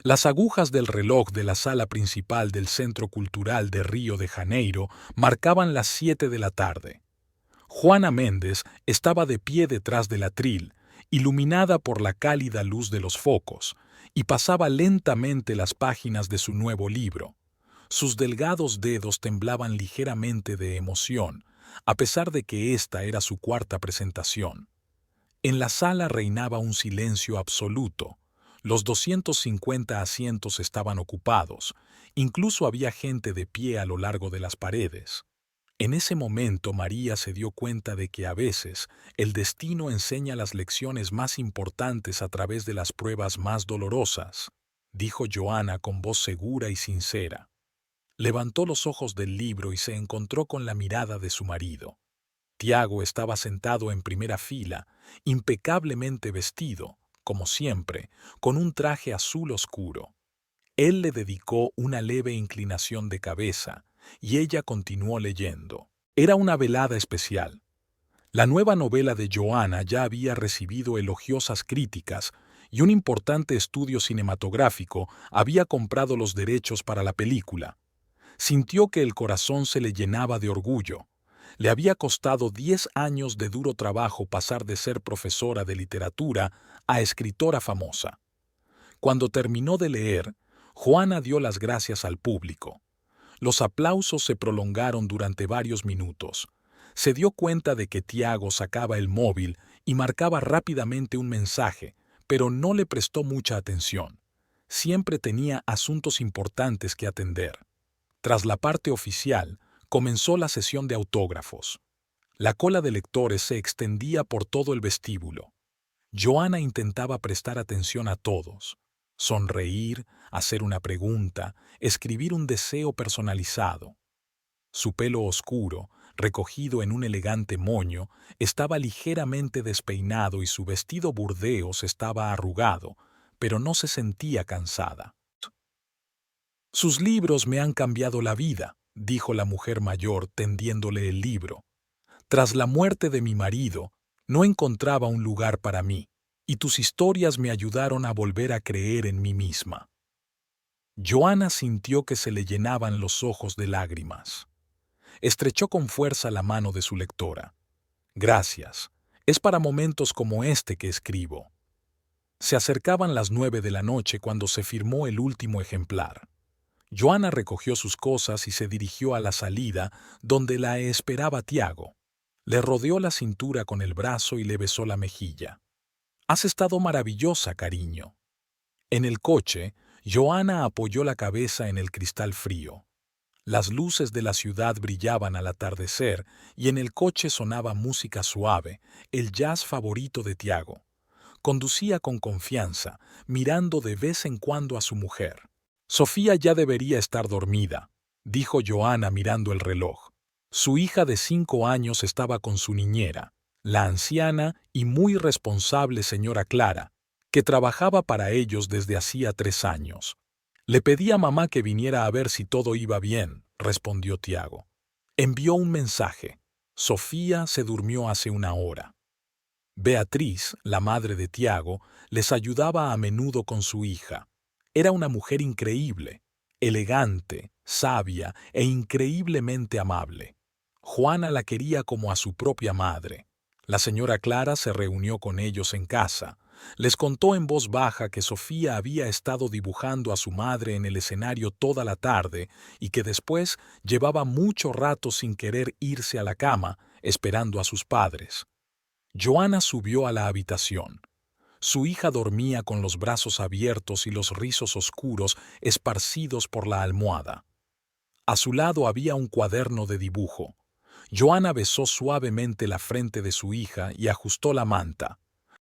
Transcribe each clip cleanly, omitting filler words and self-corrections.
Las agujas del reloj de la sala principal del Centro Cultural de Río de Janeiro marcaban las 7 de la tarde. Juana Méndez estaba de pie detrás del atril, iluminada por la cálida luz de los focos, y pasaba lentamente las páginas de su nuevo libro. Sus delgados dedos temblaban ligeramente de emoción, a pesar de que esta era su cuarta presentación. En la sala reinaba un silencio absoluto. Los 250 asientos estaban ocupados, incluso había gente de pie a lo largo de las paredes. En ese momento María se dio cuenta de que a veces el destino enseña las lecciones más importantes a través de las pruebas más dolorosas, dijo Joana con voz segura y sincera. Levantó los ojos del libro y se encontró con la mirada de su marido. Tiago estaba sentado en primera fila, impecablemente vestido, como siempre, con un traje azul oscuro. Él le dedicó una leve inclinación de cabeza, y ella continuó leyendo. Era una velada especial. La nueva novela de Joana ya había recibido elogiosas críticas, y un importante estudio cinematográfico había comprado los derechos para la película. Sintió que el corazón se le llenaba de orgullo. Le había costado 10 años de duro trabajo pasar de ser profesora de literatura a escritora famosa. Cuando terminó de leer, Juana dio las gracias al público. Los aplausos se prolongaron durante varios minutos. Se dio cuenta de que Tiago sacaba el móvil y marcaba rápidamente un mensaje, pero no le prestó mucha atención. Siempre tenía asuntos importantes que atender. Tras la parte oficial, comenzó la sesión de autógrafos. La cola de lectores se extendía por todo el vestíbulo. Joana intentaba prestar atención a todos. Sonreír, hacer una pregunta, escribir un deseo personalizado. Su pelo oscuro, recogido en un elegante moño, estaba ligeramente despeinado y su vestido burdeos estaba arrugado, pero no se sentía cansada. «Sus libros me han cambiado la vida», dijo la mujer mayor tendiéndole el libro. «Tras la muerte de mi marido, no encontraba un lugar para mí, y tus historias me ayudaron a volver a creer en mí misma». Joana sintió que se le llenaban los ojos de lágrimas. Estrechó con fuerza la mano de su lectora. «Gracias. Es para momentos como este que escribo». Se acercaban las 9 de la noche cuando se firmó el último ejemplar. Joana recogió sus cosas y se dirigió a la salida, donde la esperaba Tiago. Le rodeó la cintura con el brazo y le besó la mejilla. «Has estado maravillosa, cariño». En el coche, Joana apoyó la cabeza en el cristal frío. Las luces de la ciudad brillaban al atardecer y en el coche sonaba música suave, el jazz favorito de Tiago. Conducía con confianza, mirando de vez en cuando a su mujer. «Sofía ya debería estar dormida», dijo Joana mirando el reloj. Su hija de 5 años estaba con su niñera, la anciana y muy responsable señora Clara, que trabajaba para ellos desde hacía 3 años. «Le pedí a mamá que viniera a ver si todo iba bien», respondió Tiago. Envió un mensaje. Sofía se durmió hace una hora. Beatriz, la madre de Tiago, les ayudaba a menudo con su hija. Era una mujer increíble, elegante, sabia e increíblemente amable. Juana la quería como a su propia madre. La señora Clara se reunió con ellos en casa. Les contó en voz baja que Sofía había estado dibujando a su madre en el escenario toda la tarde y que después llevaba mucho rato sin querer irse a la cama, esperando a sus padres. Joana subió a la habitación. Su hija dormía con los brazos abiertos y los rizos oscuros esparcidos por la almohada. A su lado había un cuaderno de dibujo. Joana besó suavemente la frente de su hija y ajustó la manta.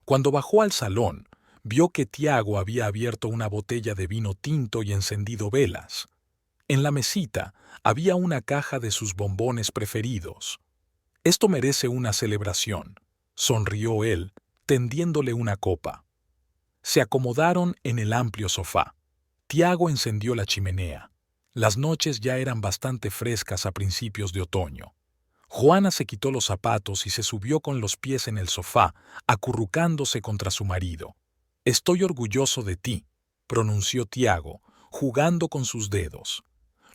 Cuando bajó al salón, vio que Tiago había abierto una botella de vino tinto y encendido velas. En la mesita había una caja de sus bombones preferidos. «Esto merece una celebración», sonrió él, tendiéndole una copa. Se acomodaron en el amplio sofá. Tiago encendió la chimenea. Las noches ya eran bastante frescas a principios de otoño. Juana se quitó los zapatos y se subió con los pies en el sofá, acurrucándose contra su marido. «Estoy orgulloso de ti», pronunció Tiago, jugando con sus dedos.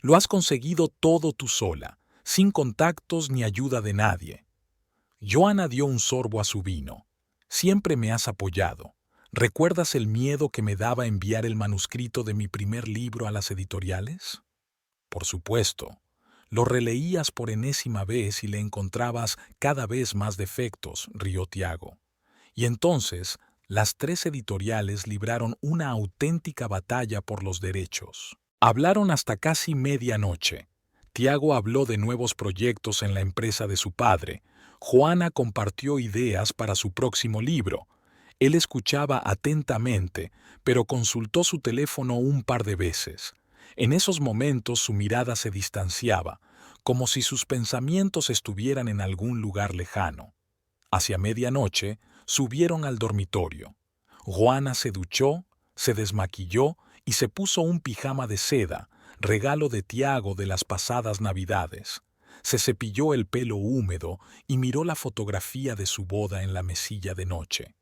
Lo has conseguido todo tú sola, sin contactos ni ayuda de nadie. Joana dio un sorbo a su vino. Siempre me has apoyado. ¿Recuerdas el miedo que me daba enviar el manuscrito de mi primer libro a las editoriales? Por supuesto. Lo releías por enésima vez y le encontrabas cada vez más defectos, rió Tiago. Y entonces, las 3 editoriales libraron una auténtica batalla por los derechos. Hablaron hasta casi medianoche. Tiago habló de nuevos proyectos en la empresa de su padre. Joana compartió ideas para su próximo libro. Él escuchaba atentamente, pero consultó su teléfono un par de veces. En esos momentos su mirada se distanciaba, como si sus pensamientos estuvieran en algún lugar lejano. Hacia medianoche, subieron al dormitorio. Joana se duchó, se desmaquilló y se puso un pijama de seda, regalo de Tiago de las pasadas Navidades. Se cepilló el pelo húmedo y miró la fotografía de su boda en la mesilla de noche.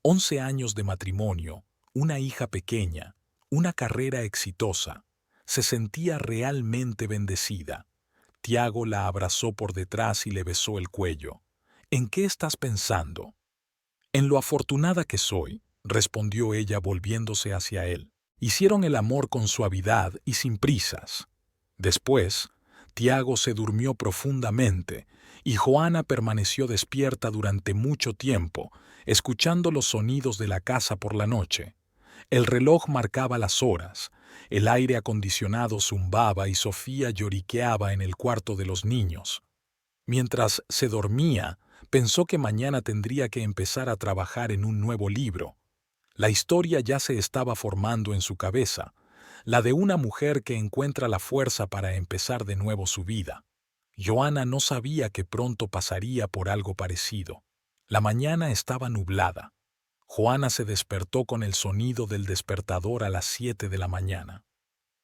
11 años de matrimonio, una hija pequeña, una carrera exitosa. Se sentía realmente bendecida. Tiago la abrazó por detrás y le besó el cuello. ¿En qué estás pensando? En lo afortunada que soy, respondió ella volviéndose hacia él. Hicieron el amor con suavidad y sin prisas. Después, Tiago se durmió profundamente y Joana permaneció despierta durante mucho tiempo, escuchando los sonidos de la casa por la noche. El reloj marcaba las horas, el aire acondicionado zumbaba y Sofía lloriqueaba en el cuarto de los niños. Mientras se dormía, pensó que mañana tendría que empezar a trabajar en un nuevo libro. La historia ya se estaba formando en su cabeza, la de una mujer que encuentra la fuerza para empezar de nuevo su vida. Joana no sabía que pronto pasaría por algo parecido. La mañana estaba nublada. Joana se despertó con el sonido del despertador a las 7 de la mañana.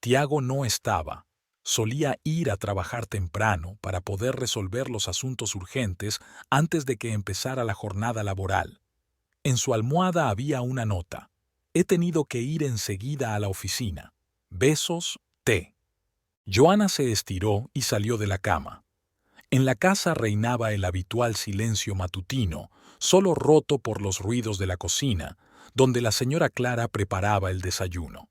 Tiago no estaba. Solía ir a trabajar temprano para poder resolver los asuntos urgentes antes de que empezara la jornada laboral. En su almohada había una nota. He tenido que ir enseguida a la oficina. Besos, T. Joana se estiró y salió de la cama. En la casa reinaba el habitual silencio matutino, solo roto por los ruidos de la cocina, donde la señora Clara preparaba el desayuno.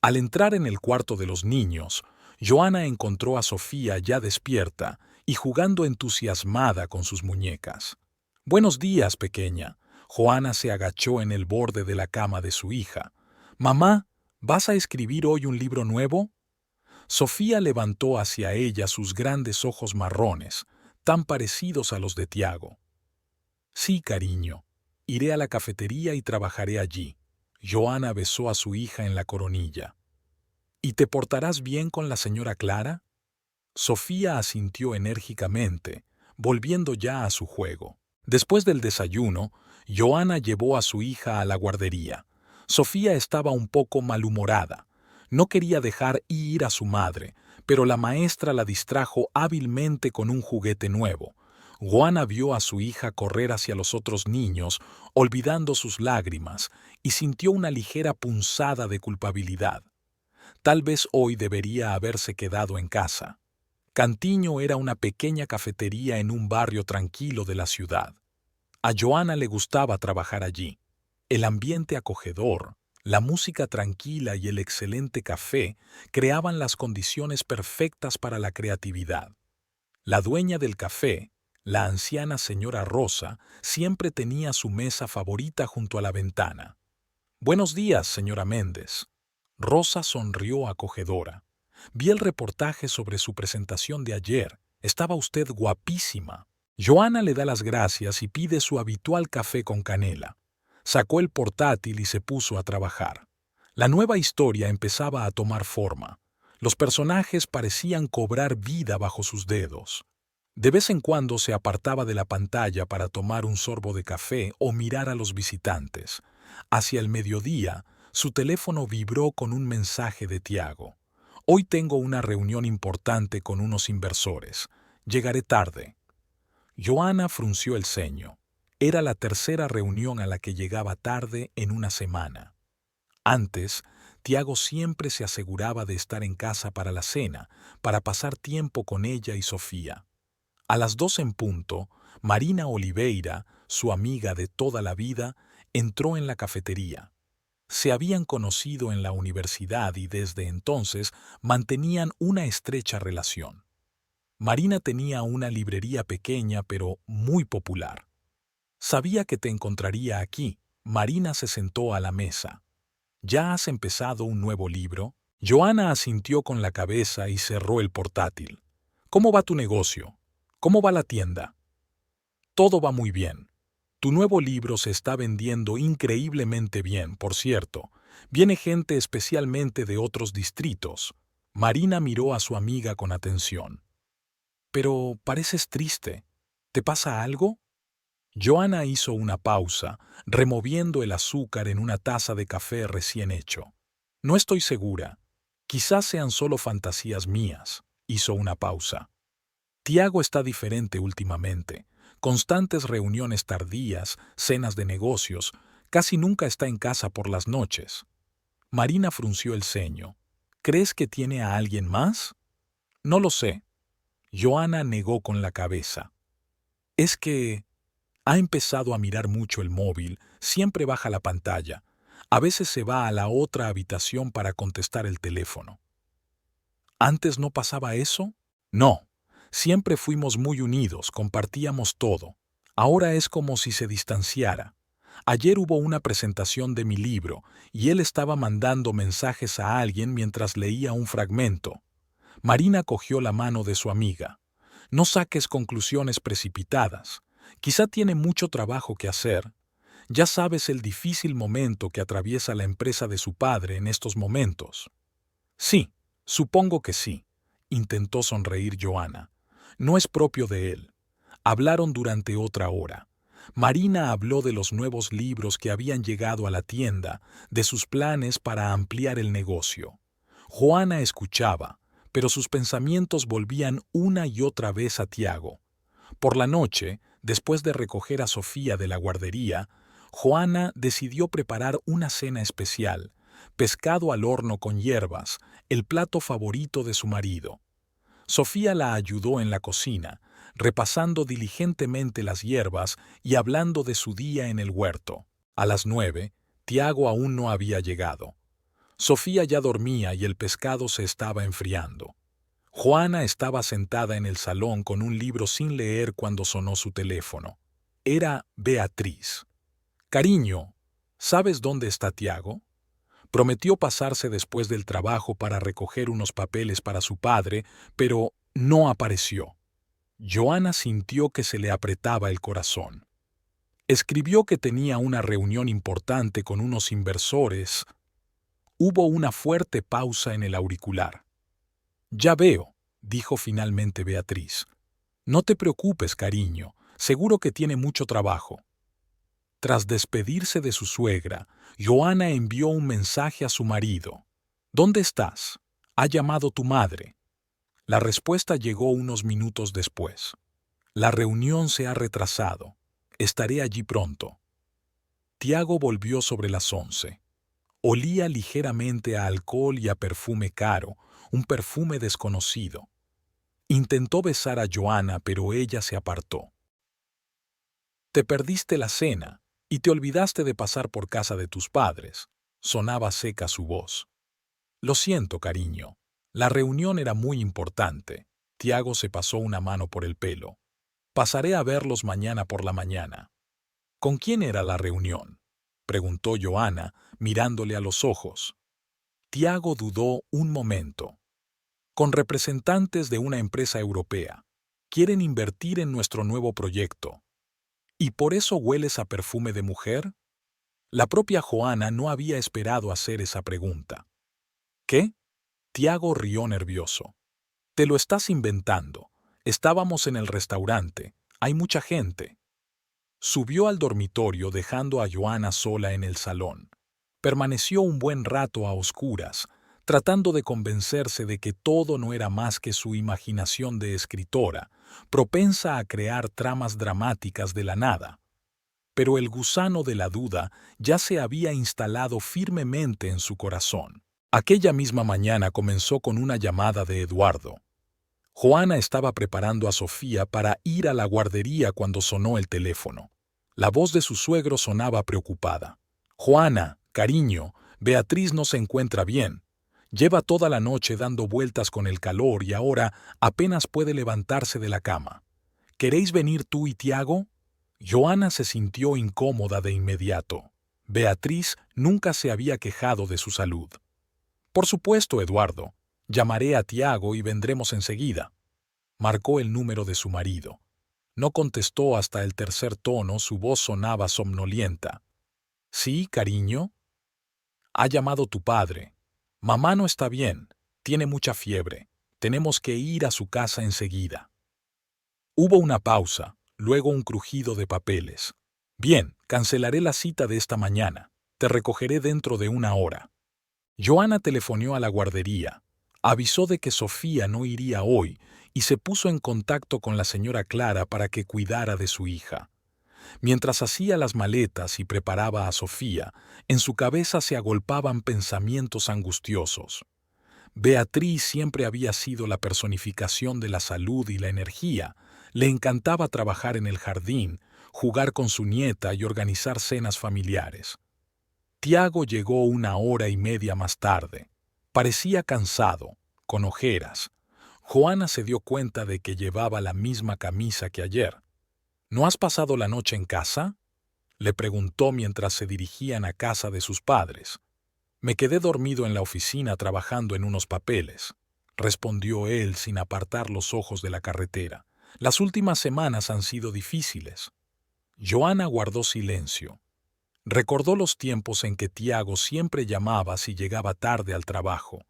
Al entrar en el cuarto de los niños, Joana encontró a Sofía ya despierta y jugando entusiasmada con sus muñecas. «Buenos días, pequeña». Joana se agachó en el borde de la cama de su hija. «Mamá, ¿vas a escribir hoy un libro nuevo?» Sofía levantó hacia ella sus grandes ojos marrones, tan parecidos a los de Tiago. «Sí, cariño. Iré a la cafetería y trabajaré allí». Joana besó a su hija en la coronilla. «¿Y te portarás bien con la señora Clara?» Sofía asintió enérgicamente, volviendo ya a su juego. Después del desayuno, Joana llevó a su hija a la guardería. Sofía estaba un poco malhumorada. No quería dejar ir a su madre, pero la maestra la distrajo hábilmente con un juguete nuevo. Joana vio a su hija correr hacia los otros niños, olvidando sus lágrimas, y sintió una ligera punzada de culpabilidad. Tal vez hoy debería haberse quedado en casa. Cantiño era una pequeña cafetería en un barrio tranquilo de la ciudad. A Joana le gustaba trabajar allí. El ambiente acogedor, la música tranquila y el excelente café creaban las condiciones perfectas para la creatividad. La dueña del café, la anciana señora Rosa, siempre tenía su mesa favorita junto a la ventana. «Buenos días, señora Méndez». Rosa sonrió acogedora. «Vi el reportaje sobre su presentación de ayer. Estaba usted guapísima». Joana le da las gracias y pide su habitual café con canela. Sacó el portátil y se puso a trabajar. La nueva historia empezaba a tomar forma. Los personajes parecían cobrar vida bajo sus dedos. De vez en cuando se apartaba de la pantalla para tomar un sorbo de café o mirar a los visitantes. Hacia el mediodía, su teléfono vibró con un mensaje de Tiago. «Hoy tengo una reunión importante con unos inversores. Llegaré tarde». Joana frunció el ceño. Era la tercera reunión a la que llegaba tarde en una semana. Antes, Tiago siempre se aseguraba de estar en casa para la cena, para pasar tiempo con ella y Sofía. A las 2 en punto, Marina Oliveira, su amiga de toda la vida, entró en la cafetería. Se habían conocido en la universidad y desde entonces mantenían una estrecha relación. Marina tenía una librería pequeña pero muy popular. Sabía que te encontraría aquí. Marina se sentó a la mesa. ¿Ya has empezado un nuevo libro? Joana asintió con la cabeza y cerró el portátil. ¿Cómo va tu negocio? ¿Cómo va la tienda? Todo va muy bien. Tu nuevo libro se está vendiendo increíblemente bien, por cierto. Viene gente especialmente de otros distritos. Marina miró a su amiga con atención. Pero pareces triste. ¿Te pasa algo? Joana hizo una pausa, removiendo el azúcar en una taza de café recién hecho. No estoy segura. Quizás sean solo fantasías mías. Hizo una pausa. Tiago está diferente últimamente. Constantes reuniones tardías, cenas de negocios, casi nunca está en casa por las noches. Marina frunció el ceño. ¿Crees que tiene a alguien más? No lo sé. Joana negó con la cabeza. Es que ha empezado a mirar mucho el móvil, siempre baja la pantalla. A veces se va a la otra habitación para contestar el teléfono. ¿Antes no pasaba eso? No. Siempre fuimos muy unidos, compartíamos todo. Ahora es como si se distanciara. Ayer hubo una presentación de mi libro y él estaba mandando mensajes a alguien mientras leía un fragmento. Marina cogió la mano de su amiga. No saques conclusiones precipitadas. Quizá tiene mucho trabajo que hacer. Ya sabes el difícil momento que atraviesa la empresa de su padre en estos momentos. Sí, supongo que sí, intentó sonreír Joana. No es propio de él. Hablaron durante otra hora. Marina habló de los nuevos libros que habían llegado a la tienda, de sus planes para ampliar el negocio. Joana escuchaba, pero sus pensamientos volvían una y otra vez a Tiago. Por la noche, después de recoger a Sofía de la guardería, Joana decidió preparar una cena especial, pescado al horno con hierbas, el plato favorito de su marido. Sofía la ayudó en la cocina, repasando diligentemente las hierbas y hablando de su día en el huerto. A las 9, Tiago aún no había llegado. Sofía ya dormía y el pescado se estaba enfriando. Joana estaba sentada en el salón con un libro sin leer cuando sonó su teléfono. Era Beatriz. Cariño, ¿sabes dónde está Tiago? Prometió pasarse después del trabajo para recoger unos papeles para su padre, pero no apareció. Joana sintió que se le apretaba el corazón. Escribió que tenía una reunión importante con unos inversores. Hubo una fuerte pausa en el auricular. Ya veo, dijo finalmente Beatriz. No te preocupes, cariño, seguro que tiene mucho trabajo. Tras despedirse de su suegra, Joana envió un mensaje a su marido. ¿Dónde estás? Ha llamado tu madre. La respuesta llegó unos minutos después. La reunión se ha retrasado. Estaré allí pronto. Tiago volvió sobre las 11. Olía ligeramente a alcohol y a perfume caro, un perfume desconocido. Intentó besar a Joana, pero ella se apartó. Te perdiste la cena y te olvidaste de pasar por casa de tus padres. Sonaba seca su voz. Lo siento, cariño. La reunión era muy importante. Tiago se pasó una mano por el pelo. Pasaré a verlos mañana por la mañana. ¿Con quién era la reunión? Preguntó Joana, mirándole a los ojos. Tiago dudó un momento. Con representantes de una empresa europea. Quieren invertir en nuestro nuevo proyecto. ¿Y por eso hueles a perfume de mujer? La propia Joana no había esperado hacer esa pregunta. ¿Qué? Tiago rió nervioso. Te lo estás inventando. Estábamos en el restaurante. Hay mucha gente. Subió al dormitorio dejando a Joana sola en el salón. Permaneció un buen rato a oscuras, tratando de convencerse de que todo no era más que su imaginación de escritora, propensa a crear tramas dramáticas de la nada. Pero el gusano de la duda ya se había instalado firmemente en su corazón. Aquella misma mañana comenzó con una llamada de Eduardo. Juana estaba preparando a Sofía para ir a la guardería cuando sonó el teléfono. La voz de su suegro sonaba preocupada. «Juana, cariño, Beatriz no se encuentra bien. Lleva toda la noche dando vueltas con el calor y ahora apenas puede levantarse de la cama. ¿Queréis venir tú y Tiago?» Joana se sintió incómoda de inmediato. Beatriz nunca se había quejado de su salud. «Por supuesto, Eduardo. Llamaré a Tiago y vendremos enseguida». Marcó el número de su marido. No contestó hasta el tercer tono, su voz sonaba somnolienta. «Sí, cariño». «Ha llamado tu padre. Mamá no está bien, tiene mucha fiebre. Tenemos que ir a su casa enseguida». Hubo una pausa, luego un crujido de papeles. «Bien, cancelaré la cita de esta mañana. Te recogeré dentro de una hora». Joana telefoneó a la guardería, avisó de que Sofía no iría hoy y se puso en contacto con la señora Clara para que cuidara de su hija. Mientras hacía las maletas y preparaba a Sofía, en su cabeza se agolpaban pensamientos angustiosos. Beatriz siempre había sido la personificación de la salud y la energía. Le encantaba trabajar en el jardín, jugar con su nieta y organizar cenas familiares. Tiago llegó 1 hora y media más tarde. Parecía cansado, con ojeras. Juana se dio cuenta de que llevaba la misma camisa que ayer. «¿No has pasado la noche en casa?», le preguntó mientras se dirigían a casa de sus padres. «Me quedé dormido en la oficina trabajando en unos papeles», respondió él sin apartar los ojos de la carretera. «Las últimas semanas han sido difíciles». Joana guardó silencio. Recordó los tiempos en que Tiago siempre llamaba si llegaba tarde al trabajo,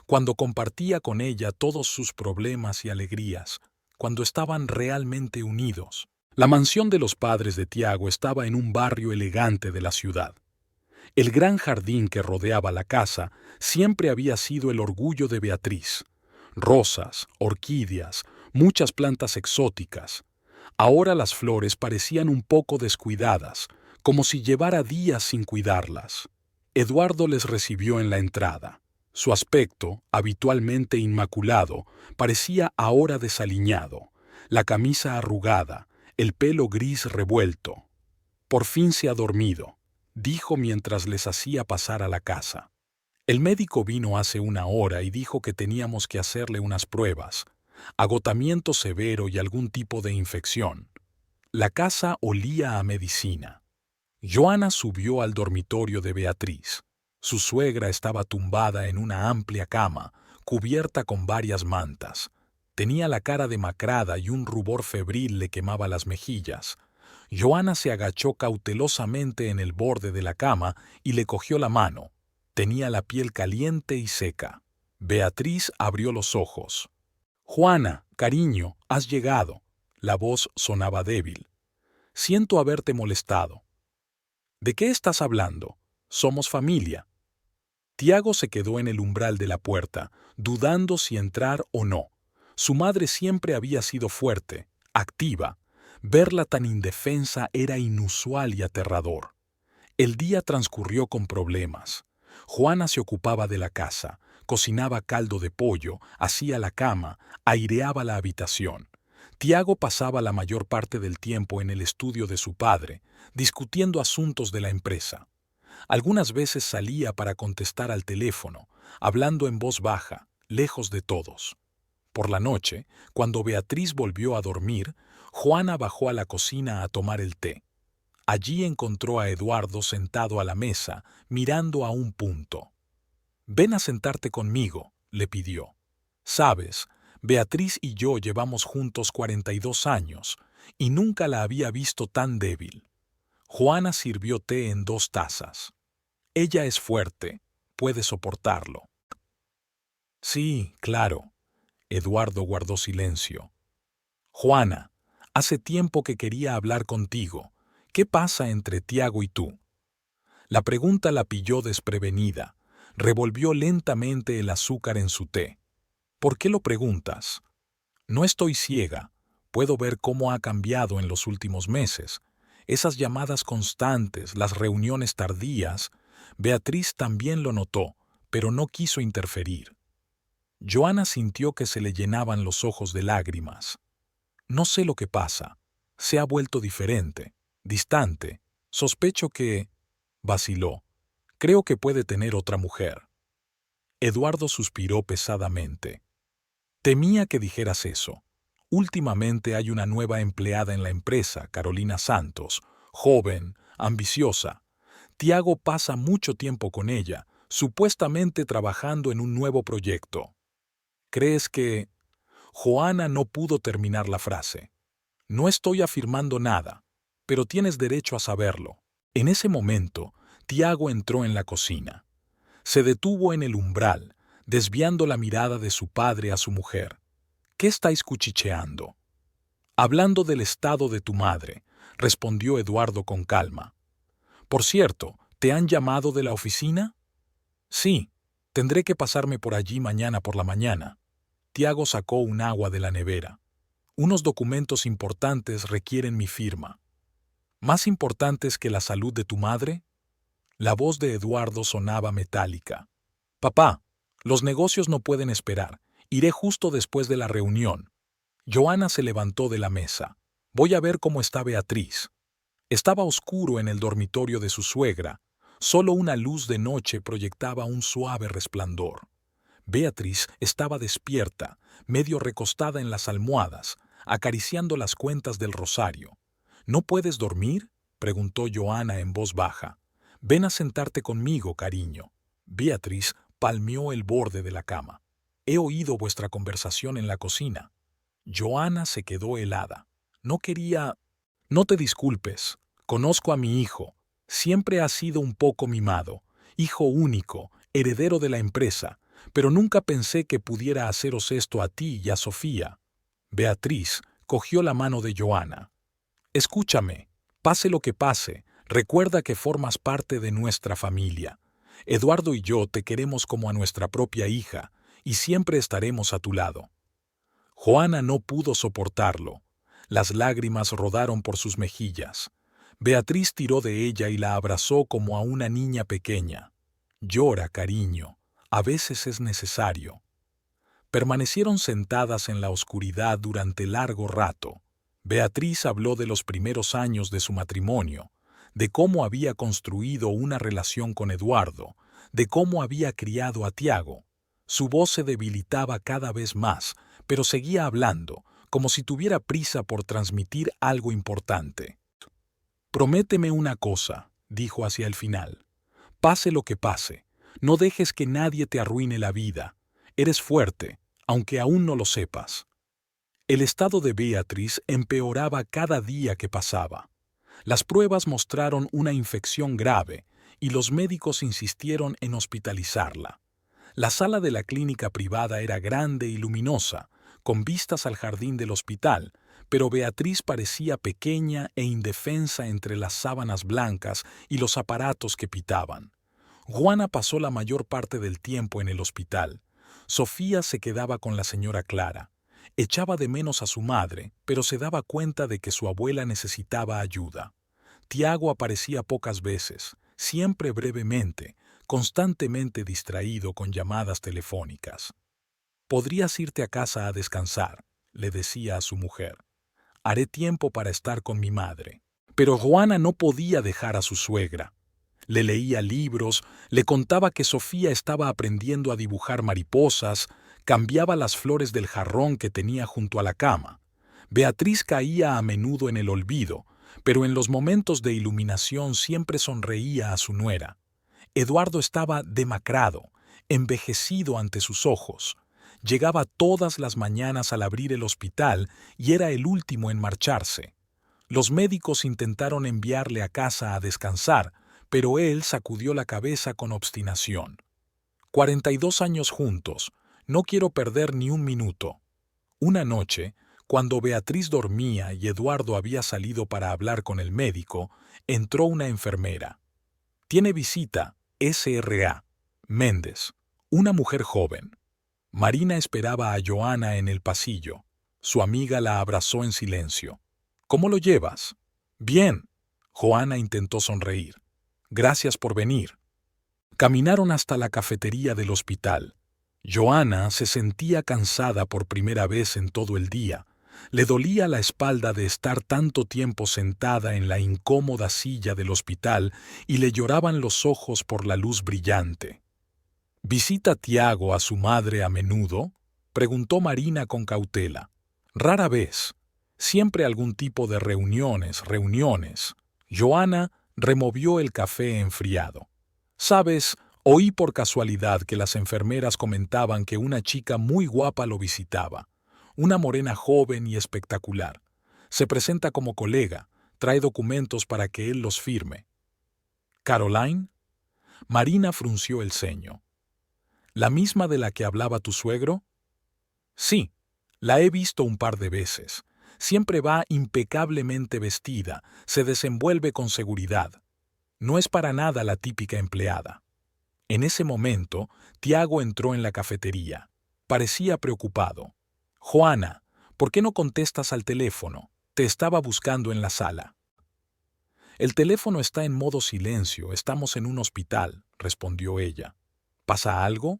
cuando compartía con ella todos sus problemas y alegrías, cuando estaban realmente unidos. La mansión de los padres de Tiago estaba en un barrio elegante de la ciudad. El gran jardín que rodeaba la casa siempre había sido el orgullo de Beatriz. Rosas, orquídeas, muchas plantas exóticas. Ahora las flores parecían un poco descuidadas, como si llevara días sin cuidarlas. Eduardo les recibió en la entrada. Su aspecto, habitualmente inmaculado, parecía ahora desaliñado, la camisa arrugada, el pelo gris revuelto. «Por fin se ha dormido», dijo mientras les hacía pasar a la casa. «El médico vino hace 1 hora y dijo que teníamos que hacerle unas pruebas, agotamiento severo y algún tipo de infección». La casa olía a medicina. Joana subió al dormitorio de Beatriz. Su suegra estaba tumbada en una amplia cama, cubierta con varias mantas. Tenía la cara demacrada y un rubor febril le quemaba las mejillas. Joana se agachó cautelosamente en el borde de la cama y le cogió la mano. Tenía la piel caliente y seca. Beatriz abrió los ojos. «Juana, cariño, has llegado». La voz sonaba débil. «Siento haberte molestado». «¿De qué estás hablando? Somos familia». Tiago se quedó en el umbral de la puerta, dudando si entrar o no. Su madre siempre había sido fuerte, activa. Verla tan indefensa era inusual y aterrador. El día transcurrió con problemas. Juana se ocupaba de la casa, cocinaba caldo de pollo, hacía la cama, aireaba la habitación. Tiago pasaba la mayor parte del tiempo en el estudio de su padre, discutiendo asuntos de la empresa. Algunas veces salía para contestar al teléfono, hablando en voz baja, lejos de todos. Por la noche, cuando Beatriz volvió a dormir, Juana bajó a la cocina a tomar el té. Allí encontró a Eduardo sentado a la mesa, mirando a un punto. «Ven a sentarte conmigo», le pidió. «Sabes, Beatriz y yo llevamos juntos 42 años y nunca la había visto tan débil». Juana sirvió té en 2 tazas. «Ella es fuerte, puede soportarlo». «Sí, claro». Eduardo guardó silencio. «Juana, hace tiempo que quería hablar contigo. ¿Qué pasa entre Tiago y tú?». La pregunta la pilló desprevenida. Revolvió lentamente el azúcar en su té. «¿Por qué lo preguntas?». «No estoy ciega. Puedo ver cómo ha cambiado en los últimos meses. Esas llamadas constantes, las reuniones tardías». Beatriz también lo notó, pero no quiso interferir. Joana sintió que se le llenaban los ojos de lágrimas. No sé lo que pasa. Se ha vuelto diferente, distante. Sospecho que... vaciló. Creo que puede tener otra mujer. Eduardo suspiró pesadamente. Temía que dijeras eso. Últimamente hay una nueva empleada en la empresa, Carolina Santos, joven, ambiciosa. Tiago pasa mucho tiempo con ella, supuestamente trabajando en un nuevo proyecto. ¿Crees que...? Joana no pudo terminar la frase. No estoy afirmando nada, pero tienes derecho a saberlo. En ese momento, Tiago entró en la cocina. Se detuvo en el umbral, desviando la mirada de su padre a su mujer. ¿Qué estáis cuchicheando? Hablando del estado de tu madre, respondió Eduardo con calma. Por cierto, ¿te han llamado de la oficina? Sí, tendré que pasarme por allí mañana por la mañana. Tiago sacó un agua de la nevera. Unos documentos importantes requieren mi firma. ¿Más importantes que la salud de tu madre? La voz de Eduardo sonaba metálica. Papá, los negocios no pueden esperar. Iré justo después de la reunión. Joana se levantó de la mesa. Voy a ver cómo está Beatriz. Estaba oscuro en el dormitorio de su suegra. Solo una luz de noche proyectaba un suave resplandor. Beatriz estaba despierta, medio recostada en las almohadas, acariciando las cuentas del rosario. ¿No puedes dormir?, preguntó Joana en voz baja. Ven a sentarte conmigo, cariño. Beatriz palmeó el borde de la cama. He oído vuestra conversación en la cocina. Joana se quedó helada. No quería... No te disculpes. Conozco a mi hijo. Siempre ha sido un poco mimado. Hijo único, heredero de la empresa. Pero nunca pensé que pudiera haceros esto a ti y a Sofía. Beatriz cogió la mano de Joana. Escúchame. Pase lo que pase, recuerda que formas parte de nuestra familia. Eduardo y yo te queremos como a nuestra propia hija, y siempre estaremos a tu lado. Joana no pudo soportarlo. Las lágrimas rodaron por sus mejillas. Beatriz tiró de ella y la abrazó como a una niña pequeña. Llora, cariño. A veces es necesario. Permanecieron sentadas en la oscuridad durante largo rato. Beatriz habló de los primeros años de su matrimonio, de cómo había construido una relación con Eduardo, de cómo había criado a Tiago. Su voz se debilitaba cada vez más, pero seguía hablando, como si tuviera prisa por transmitir algo importante. Prométeme una cosa, dijo hacia el final. Pase lo que pase, no dejes que nadie te arruine la vida. Eres fuerte, aunque aún no lo sepas. El estado de Beatriz empeoraba cada día que pasaba. Las pruebas mostraron una infección grave y los médicos insistieron en hospitalizarla. La sala de la clínica privada era grande y luminosa, con vistas al jardín del hospital, pero Beatriz parecía pequeña e indefensa entre las sábanas blancas y los aparatos que pitaban. Juana pasó la mayor parte del tiempo en el hospital. Sofía se quedaba con la señora Clara. Echaba de menos a su madre, pero se daba cuenta de que su abuela necesitaba ayuda. Tiago aparecía pocas veces, siempre brevemente, constantemente distraído con llamadas telefónicas. «Podrías irte a casa a descansar», le decía a su mujer. «Haré tiempo para estar con mi madre». Pero Juana no podía dejar a su suegra. Le leía libros, le contaba que Sofía estaba aprendiendo a dibujar mariposas, cambiaba las flores del jarrón que tenía junto a la cama. Beatriz caía a menudo en el olvido, pero en los momentos de iluminación siempre sonreía a su nuera. Eduardo estaba demacrado, envejecido ante sus ojos. Llegaba todas las mañanas al abrir el hospital y era el último en marcharse. Los médicos intentaron enviarle a casa a descansar, pero él sacudió la cabeza con obstinación. 42 años juntos. No quiero perder ni un minuto. Una noche, cuando Beatriz dormía y Eduardo había salido para hablar con el médico, entró una enfermera. «Tiene visita, S.R.A. Méndez, una mujer joven». Marina esperaba a Joana en el pasillo. Su amiga la abrazó en silencio. «¿Cómo lo llevas?» «Bien». Joana intentó sonreír. «Gracias por venir». Caminaron hasta la cafetería del hospital. Joana se sentía cansada por primera vez en todo el día. Le dolía la espalda de estar tanto tiempo sentada en la incómoda silla del hospital y le lloraban los ojos por la luz brillante. ¿Visita Tiago a su madre a menudo?, preguntó Marina con cautela. Rara vez. Siempre algún tipo de reuniones. Joana removió el café enfriado. ¿Sabes? Oí por casualidad que las enfermeras comentaban que una chica muy guapa lo visitaba. Una morena joven y espectacular. Se presenta como colega, trae documentos para que él los firme. ¿Caroline? Marina frunció el ceño. ¿La misma de la que hablaba tu suegro? Sí, la he visto un par de veces. Siempre va impecablemente vestida, se desenvuelve con seguridad. No es para nada la típica empleada. En ese momento, Tiago entró en la cafetería. Parecía preocupado. Joana, ¿por qué no contestas al teléfono? Te estaba buscando en la sala. El teléfono está en modo silencio, estamos en un hospital, respondió ella. ¿Pasa algo?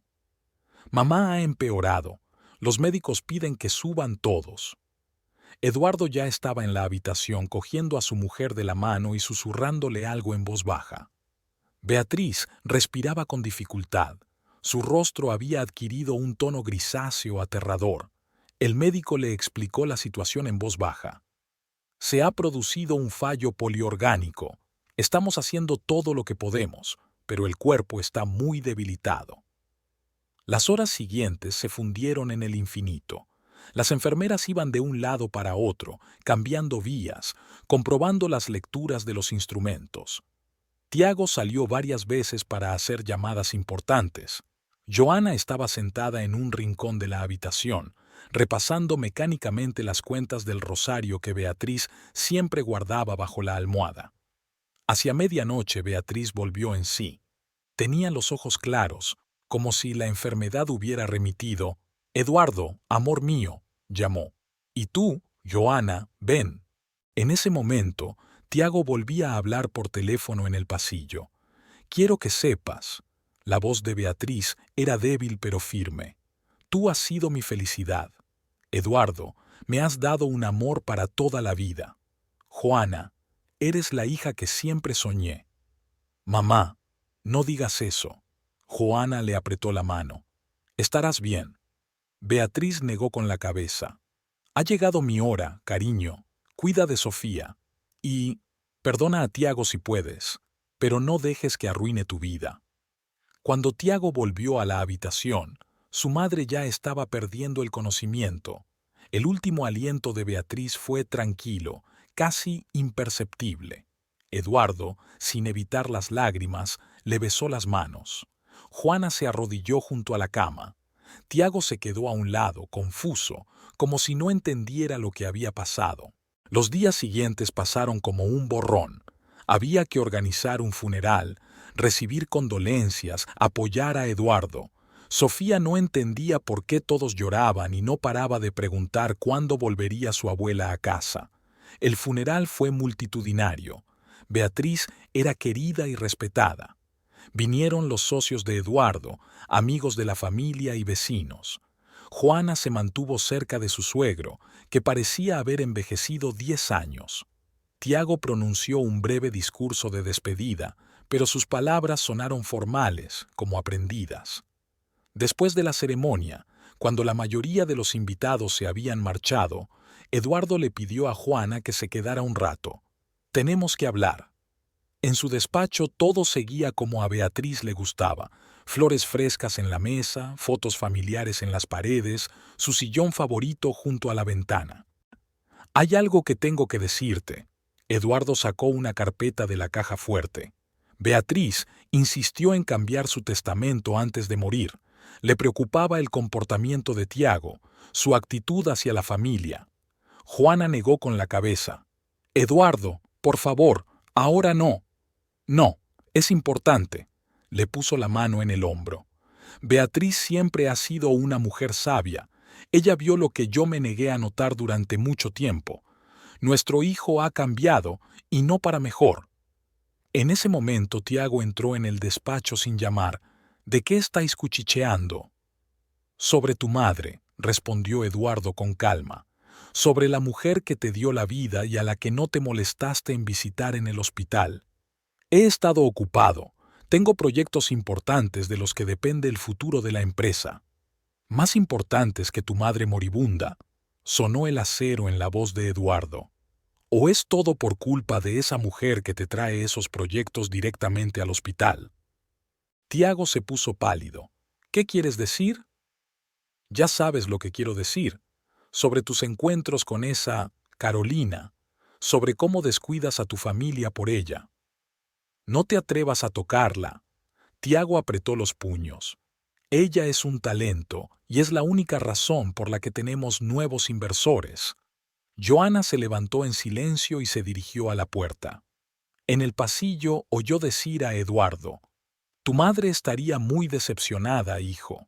Mamá ha empeorado. Los médicos piden que suban todos. Eduardo ya estaba en la habitación cogiendo a su mujer de la mano y susurrándole algo en voz baja. Beatriz respiraba con dificultad. Su rostro había adquirido un tono grisáceo aterrador. El médico le explicó la situación en voz baja. Se ha producido un fallo poliorgánico. Estamos haciendo todo lo que podemos, pero el cuerpo está muy debilitado. Las horas siguientes se fundieron en el infinito. Las enfermeras iban de un lado para otro, cambiando vías, comprobando las lecturas de los instrumentos. Tiago salió varias veces para hacer llamadas importantes. Joana estaba sentada en un rincón de la habitación, repasando mecánicamente las cuentas del rosario que Beatriz siempre guardaba bajo la almohada. Hacia medianoche Beatriz volvió en sí. Tenía los ojos claros, como si la enfermedad hubiera remitido. «Eduardo, amor mío», llamó. «Y tú, Joana, ven». En ese momento, Tiago volvía a hablar por teléfono en el pasillo. «Quiero que sepas». La voz de Beatriz era débil pero firme. «Tú has sido mi felicidad. Eduardo, me has dado un amor para toda la vida. Joana, eres la hija que siempre soñé». «Mamá, no digas eso». Joana le apretó la mano. «Estarás bien». Beatriz negó con la cabeza. «Ha llegado mi hora, cariño. Cuida de Sofía. Y perdona a Tiago si puedes, pero no dejes que arruine tu vida». Cuando Tiago volvió a la habitación, su madre ya estaba perdiendo el conocimiento. El último aliento de Beatriz fue tranquilo, casi imperceptible. Eduardo, sin evitar las lágrimas, le besó las manos. Juana se arrodilló junto a la cama. Tiago se quedó a un lado, confuso, como si no entendiera lo que había pasado. Los días siguientes pasaron como un borrón. Había que organizar un funeral, recibir condolencias, apoyar a Eduardo. Sofía no entendía por qué todos lloraban y no paraba de preguntar cuándo volvería su abuela a casa. El funeral fue multitudinario. Beatriz era querida y respetada. Vinieron los socios de Eduardo, amigos de la familia y vecinos. Juana se mantuvo cerca de su suegro, que parecía haber envejecido 10 años. Tiago pronunció un breve discurso de despedida, pero sus palabras sonaron formales, como aprendidas. Después de la ceremonia, cuando la mayoría de los invitados se habían marchado, Eduardo le pidió a Juana que se quedara un rato. «Tenemos que hablar». En su despacho todo seguía como a Beatriz le gustaba. Flores frescas en la mesa, fotos familiares en las paredes, su sillón favorito junto a la ventana. «Hay algo que tengo que decirte». Eduardo sacó una carpeta de la caja fuerte. Beatriz insistió en cambiar su testamento antes de morir. Le preocupaba el comportamiento de Tiago, su actitud hacia la familia. Juana negó con la cabeza. «Eduardo, por favor, ahora no». «No, es importante». Le puso la mano en el hombro. «Beatriz siempre ha sido una mujer sabia. Ella vio lo que yo me negué a notar durante mucho tiempo. Nuestro hijo ha cambiado, y no para mejor». En ese momento Tiago entró en el despacho sin llamar. ¿De qué estáis cuchicheando? Sobre tu madre, respondió Eduardo con calma. Sobre la mujer que te dio la vida y a la que no te molestaste en visitar en el hospital. He estado ocupado. Tengo proyectos importantes de los que depende el futuro de la empresa. Más importantes que tu madre moribunda. Sonó el acero en la voz de Eduardo. ¿O es todo por culpa de esa mujer que te trae esos proyectos directamente al hospital? Tiago se puso pálido. ¿Qué quieres decir? Ya sabes lo que quiero decir. Sobre tus encuentros con esa Carolina. Sobre cómo descuidas a tu familia por ella. No te atrevas a tocarla. Tiago apretó los puños. Ella es un talento y es la única razón por la que tenemos nuevos inversores. Joana se levantó en silencio y se dirigió a la puerta. En el pasillo oyó decir a Eduardo: «Tu madre estaría muy decepcionada, hijo».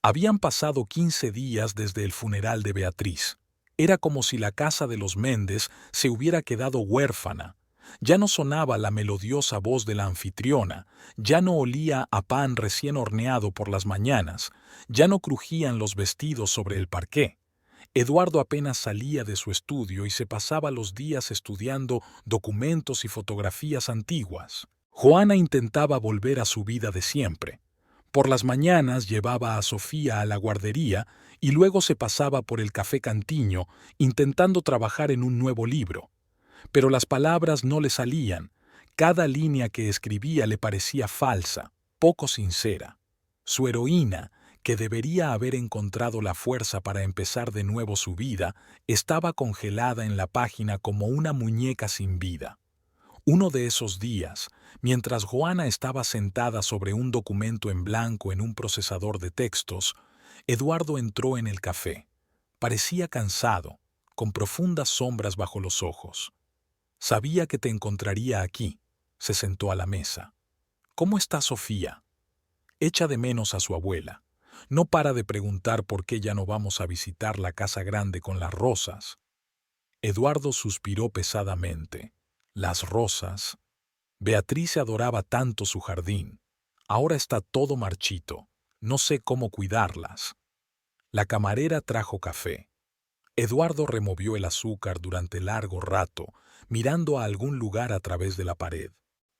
Habían pasado 15 días desde el funeral de Beatriz. Era como si la casa de los Méndez se hubiera quedado huérfana. Ya no sonaba la melodiosa voz de la anfitriona, ya no olía a pan recién horneado por las mañanas, ya no crujían los vestidos sobre el parqué. Eduardo apenas salía de su estudio y se pasaba los días estudiando documentos y fotografías antiguas. Joana intentaba volver a su vida de siempre. Por las mañanas llevaba a Sofía a la guardería y luego se pasaba por el café Cantiño intentando trabajar en un nuevo libro. Pero las palabras no le salían. Cada línea que escribía le parecía falsa, poco sincera. Su heroína, que debería haber encontrado la fuerza para empezar de nuevo su vida, estaba congelada en la página como una muñeca sin vida. Uno de esos días, mientras Joana estaba sentada sobre un documento en blanco en un procesador de textos, Eduardo entró en el café. Parecía cansado, con profundas sombras bajo los ojos. Sabía que te encontraría aquí. Se sentó a la mesa. ¿Cómo está Sofía? Echa de menos a su abuela. No para de preguntar por qué ya no vamos a visitar la casa grande con las rosas. Eduardo suspiró pesadamente. Las rosas. Beatriz adoraba tanto su jardín. Ahora está todo marchito. No sé cómo cuidarlas. La camarera trajo café. Eduardo removió el azúcar durante largo rato, mirando a algún lugar a través de la pared.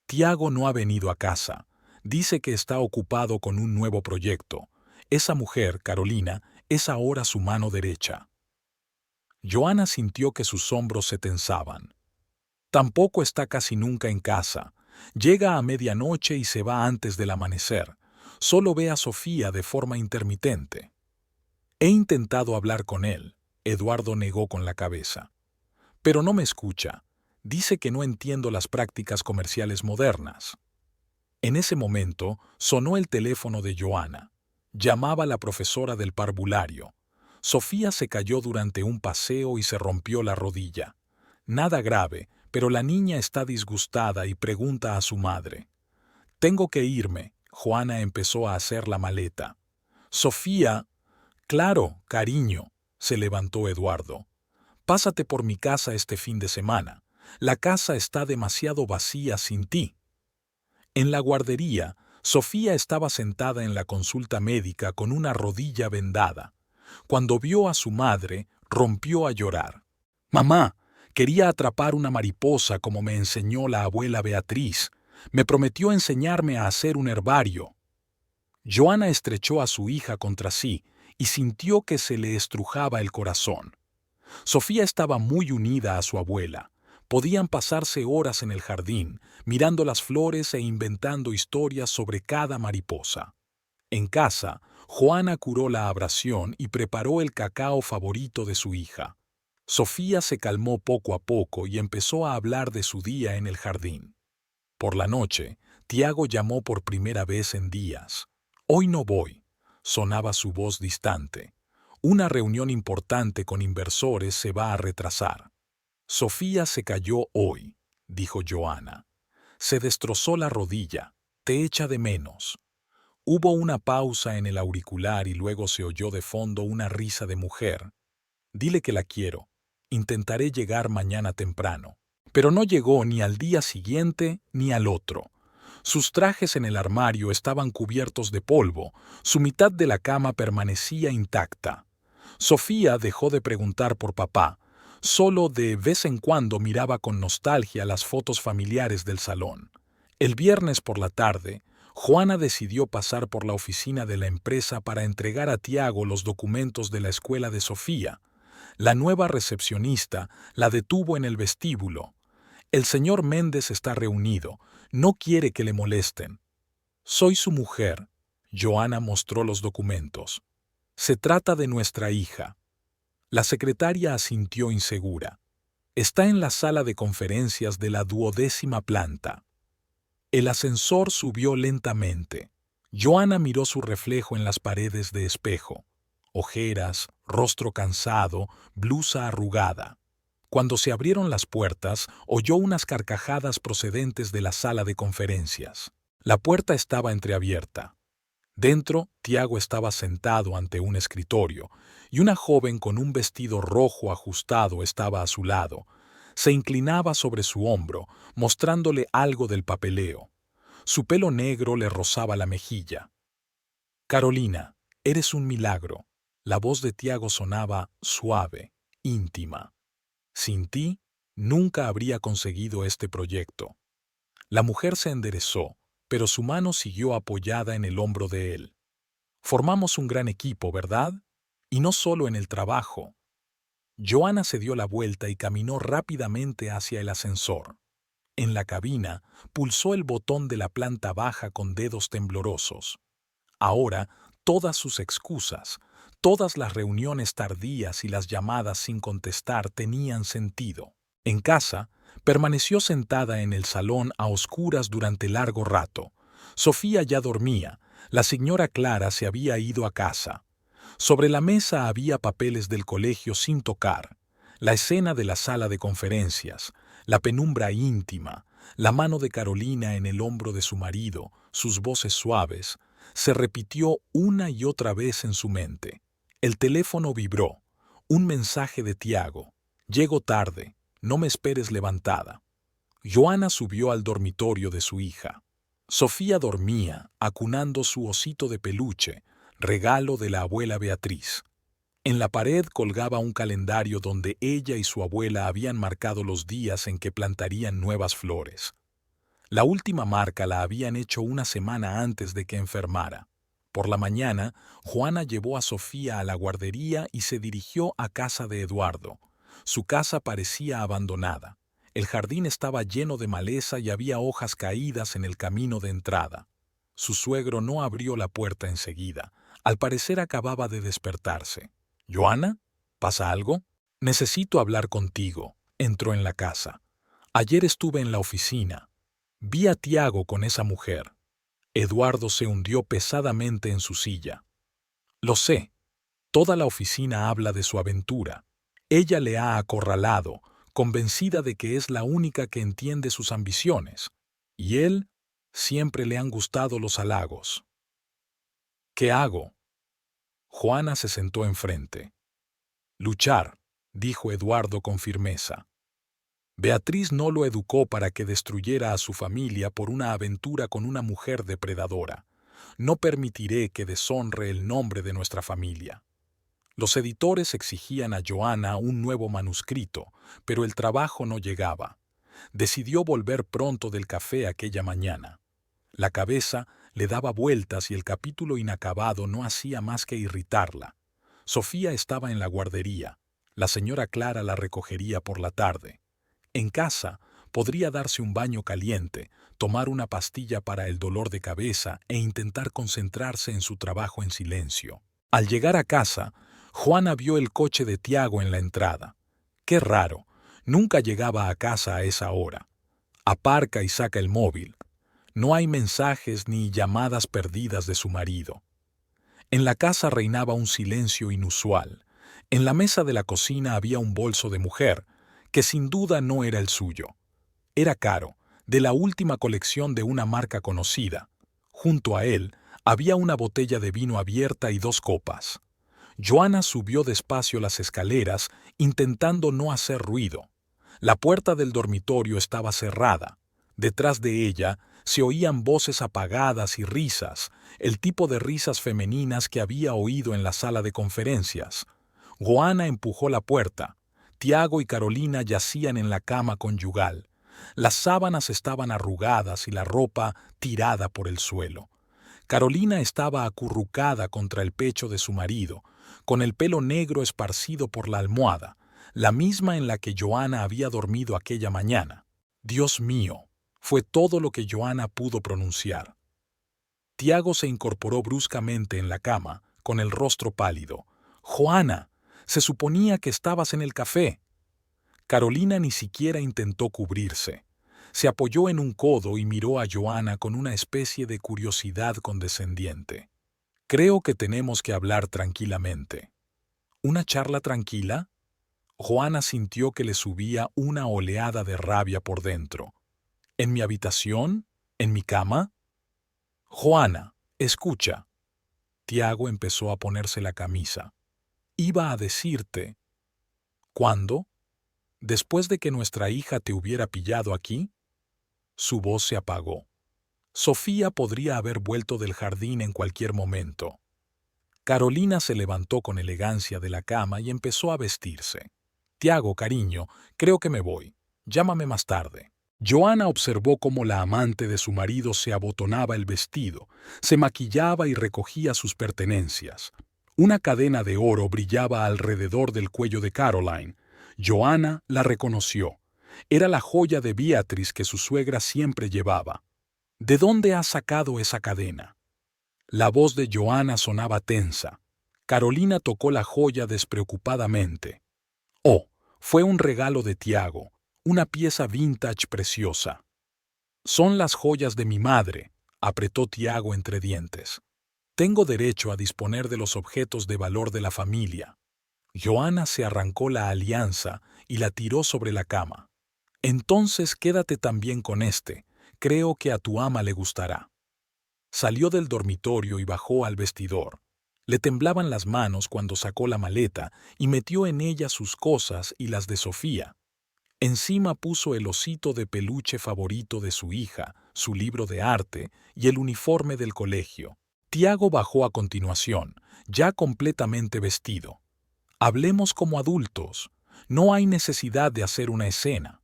Tiago no ha venido a casa. Dice que está ocupado con un nuevo proyecto. Esa mujer, Carolina, es ahora su mano derecha. Joana sintió que sus hombros se tensaban. Tampoco está casi nunca en casa. Llega a medianoche y se va antes del amanecer. Solo ve a Sofía de forma intermitente. He intentado hablar con él. Eduardo negó con la cabeza. Pero no me escucha. Dice que no entiendo las prácticas comerciales modernas. En ese momento sonó el teléfono de Joana. Llamaba la profesora del parvulario. Sofía se cayó durante un paseo y se rompió la rodilla. Nada grave, pero la niña está disgustada y pregunta a su madre. «Tengo que irme». Joana empezó a hacer la maleta. «Sofía». «Claro, cariño», se levantó Eduardo. «Pásate por mi casa este fin de semana. La casa está demasiado vacía sin ti». En la guardería, Sofía estaba sentada en la consulta médica con una rodilla vendada. Cuando vio a su madre, rompió a llorar. «Mamá, quería atrapar una mariposa como me enseñó la abuela Beatriz. Me prometió enseñarme a hacer un herbario». Joana estrechó a su hija contra sí y sintió que se le estrujaba el corazón. Sofía estaba muy unida a su abuela. Podían pasarse horas en el jardín, mirando las flores e inventando historias sobre cada mariposa. En casa, Joana curó la abrasión y preparó el cacao favorito de su hija. Sofía se calmó poco a poco y empezó a hablar de su día en el jardín. Por la noche, Tiago llamó por primera vez en días. «Hoy no voy», sonaba su voz distante. «Una reunión importante con inversores se va a retrasar». «Sofía se cayó hoy», dijo Joana. «Se destrozó la rodilla. Te echa de menos». Hubo una pausa en el auricular y luego se oyó de fondo una risa de mujer. «Dile que la quiero. Intentaré llegar mañana temprano». Pero no llegó ni al día siguiente ni al otro. Sus trajes en el armario estaban cubiertos de polvo, su mitad de la cama permanecía intacta. Sofía dejó de preguntar por papá, solo de vez en cuando miraba con nostalgia las fotos familiares del salón. El viernes por la tarde, Juana decidió pasar por la oficina de la empresa para entregar a Tiago los documentos de la escuela de Sofía. La nueva recepcionista la detuvo en el vestíbulo. El señor Méndez está reunido, no quiere que le molesten. Soy su mujer. Joana mostró los documentos. Se trata de nuestra hija. La secretaria asintió insegura. Está en la sala de conferencias de la 12ª planta. El ascensor subió lentamente. Joana miró su reflejo en las paredes de espejo. Ojeras, rostro cansado, blusa arrugada. Cuando se abrieron las puertas, oyó unas carcajadas procedentes de la sala de conferencias. La puerta estaba entreabierta. Dentro, Tiago estaba sentado ante un escritorio, y una joven con un vestido rojo ajustado estaba a su lado. Se inclinaba sobre su hombro, mostrándole algo del papeleo. Su pelo negro le rozaba la mejilla. «Carolina, eres un milagro». La voz de Tiago sonaba suave, íntima. «Sin ti, nunca habría conseguido este proyecto». La mujer se enderezó, pero su mano siguió apoyada en el hombro de él. «Formamos un gran equipo, ¿verdad? Y no solo en el trabajo». Joana se dio la vuelta y caminó rápidamente hacia el ascensor. En la cabina, pulsó el botón de la planta baja con dedos temblorosos. Ahora, todas sus excusas, todas las reuniones tardías y las llamadas sin contestar tenían sentido. En casa, permaneció sentada en el salón a oscuras durante largo rato. Sofía ya dormía, la señora Clara se había ido a casa. Sobre la mesa había papeles del colegio sin tocar, la escena de la sala de conferencias, la penumbra íntima, la mano de Carolina en el hombro de su marido, sus voces suaves, se repitió una y otra vez en su mente. El teléfono vibró. Un mensaje de Tiago. «Llego tarde. No me esperes levantada». Joana subió al dormitorio de su hija. Sofía dormía, acunando su osito de peluche, regalo de la abuela Beatriz. En la pared colgaba un calendario donde ella y su abuela habían marcado los días en que plantarían nuevas flores. La última marca la habían hecho una semana antes de que enfermara. Por la mañana, Juana llevó a Sofía a la guardería y se dirigió a casa de Eduardo. Su casa parecía abandonada. El jardín estaba lleno de maleza y había hojas caídas en el camino de entrada. Su suegro no abrió la puerta enseguida. Al parecer acababa de despertarse. «¿Joana? ¿Pasa algo?» «Necesito hablar contigo», entró en la casa. «Ayer estuve en la oficina. Vi a Tiago con esa mujer». Eduardo se hundió pesadamente en su silla. «Lo sé. Toda la oficina habla de su aventura. Ella le ha acorralado, convencida de que es la única que entiende sus ambiciones. Y él, siempre le han gustado los halagos». «¿Qué hago?» Juana se sentó enfrente. «Luchar», dijo Eduardo con firmeza. «Beatriz no lo educó para que destruyera a su familia por una aventura con una mujer depredadora. No permitiré que deshonre el nombre de nuestra familia». Los editores exigían a Joana un nuevo manuscrito, pero el trabajo no llegaba. Decidió volver pronto del café aquella mañana. La cabeza le daba vueltas y el capítulo inacabado no hacía más que irritarla. Sofía estaba en la guardería. La señora Clara la recogería por la tarde. En casa, podría darse un baño caliente, tomar una pastilla para el dolor de cabeza e intentar concentrarse en su trabajo en silencio. Al llegar a casa, Juana vio el coche de Tiago en la entrada. Qué raro, nunca llegaba a casa a esa hora. Aparca y saca el móvil. No hay mensajes ni llamadas perdidas de su marido. En la casa reinaba un silencio inusual. En la mesa de la cocina había un bolso de mujer, que sin duda no era el suyo. Era caro, de la última colección de una marca conocida. Junto a él había una botella de vino abierta y 2 copas. Joana subió despacio las escaleras, intentando no hacer ruido. La puerta del dormitorio estaba cerrada. Detrás de ella se oían voces apagadas y risas, el tipo de risas femeninas que había oído en la sala de conferencias. Joana empujó la puerta. Tiago y Carolina yacían en la cama conyugal. Las sábanas estaban arrugadas y la ropa tirada por el suelo. Carolina estaba acurrucada contra el pecho de su marido, con el pelo negro esparcido por la almohada, la misma en la que Joana había dormido aquella mañana. Dios mío, fue todo lo que Joana pudo pronunciar. Tiago se incorporó bruscamente en la cama, con el rostro pálido. «Joana, se suponía que estabas en el café». Carolina ni siquiera intentó cubrirse. Se apoyó en un codo y miró a Joana con una especie de curiosidad condescendiente. «Creo que tenemos que hablar tranquilamente». ¿Una charla tranquila? Joana sintió que le subía una oleada de rabia por dentro. ¿En mi habitación? ¿En mi cama? Joana, escucha. Tiago empezó a ponerse la camisa. Iba a decirte. ¿Cuándo? ¿Después de que nuestra hija te hubiera pillado aquí? Su voz se apagó. Sofía podría haber vuelto del jardín en cualquier momento. Carolina se levantó con elegancia de la cama y empezó a vestirse. Tiago, cariño, creo que me voy. Llámame más tarde. Joana observó cómo la amante de su marido se abotonaba el vestido, se maquillaba y recogía sus pertenencias. Una cadena de oro brillaba alrededor del cuello de Caroline. Joana la reconoció. Era la joya de Beatriz que su suegra siempre llevaba. ¿De dónde has sacado esa cadena? La voz de Joana sonaba tensa. Carolina tocó la joya despreocupadamente. Oh, fue un regalo de Tiago, una pieza vintage preciosa. Son las joyas de mi madre, apretó Tiago entre dientes. Tengo derecho a disponer de los objetos de valor de la familia. Joana se arrancó la alianza y la tiró sobre la cama. Entonces quédate también con este, creo que a tu ama le gustará. Salió del dormitorio y bajó al vestidor. Le temblaban las manos cuando sacó la maleta y metió en ella sus cosas y las de Sofía. Encima puso el osito de peluche favorito de su hija, su libro de arte y el uniforme del colegio. Tiago bajó a continuación, ya completamente vestido. Hablemos como adultos. No hay necesidad de hacer una escena.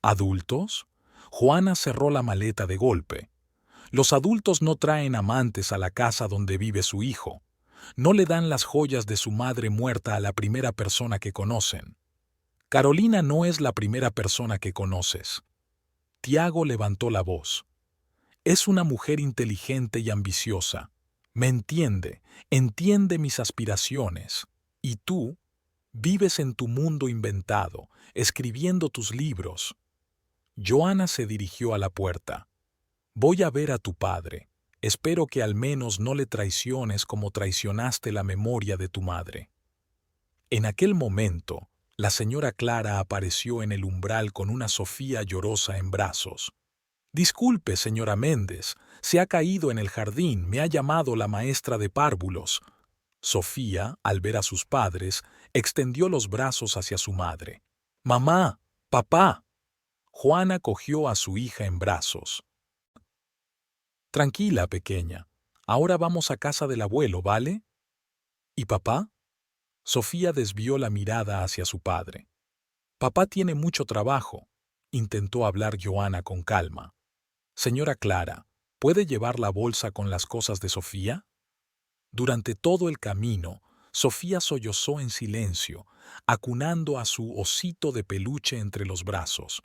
¿Adultos? Joana cerró la maleta de golpe. Los adultos no traen amantes a la casa donde vive su hijo. No le dan las joyas de su madre muerta a la primera persona que conocen. Carolina no es la primera persona que conoces. Tiago levantó la voz. Es una mujer inteligente y ambiciosa. Me entiende, entiende mis aspiraciones. Y tú vives en tu mundo inventado, escribiendo tus libros. Joana se dirigió a la puerta. Voy a ver a tu padre. Espero que al menos no le traiciones como traicionaste la memoria de tu madre. En aquel momento, la señora Clara apareció en el umbral con una Sofía llorosa en brazos. Disculpe, señora Méndez, se ha caído en el jardín, me ha llamado la maestra de párvulos. Sofía, al ver a sus padres, extendió los brazos hacia su madre. Mamá, papá. Joana cogió a su hija en brazos. Tranquila, pequeña. Ahora vamos a casa del abuelo, ¿vale? ¿Y papá? Sofía desvió la mirada hacia su padre. Papá tiene mucho trabajo, intentó hablar Joana con calma. Señora Clara, ¿puede llevar la bolsa con las cosas de Sofía? Durante todo el camino, Sofía sollozó en silencio, acunando a su osito de peluche entre los brazos.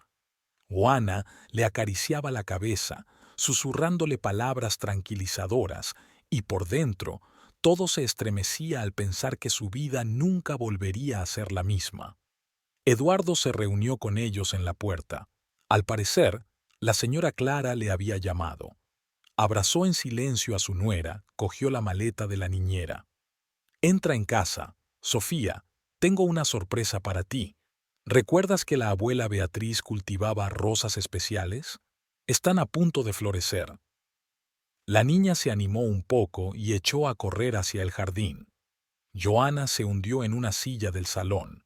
Joana le acariciaba la cabeza, susurrándole palabras tranquilizadoras, y por dentro todo se estremecía al pensar que su vida nunca volvería a ser la misma. Eduardo se reunió con ellos en la puerta. Al parecer, la señora Clara le había llamado. Abrazó en silencio a su nuera, cogió la maleta de la niñera. Entra en casa. Sofía, tengo una sorpresa para ti. ¿Recuerdas que la abuela Beatriz cultivaba rosas especiales? Están a punto de florecer. La niña se animó un poco y echó a correr hacia el jardín. Joana se hundió en una silla del salón.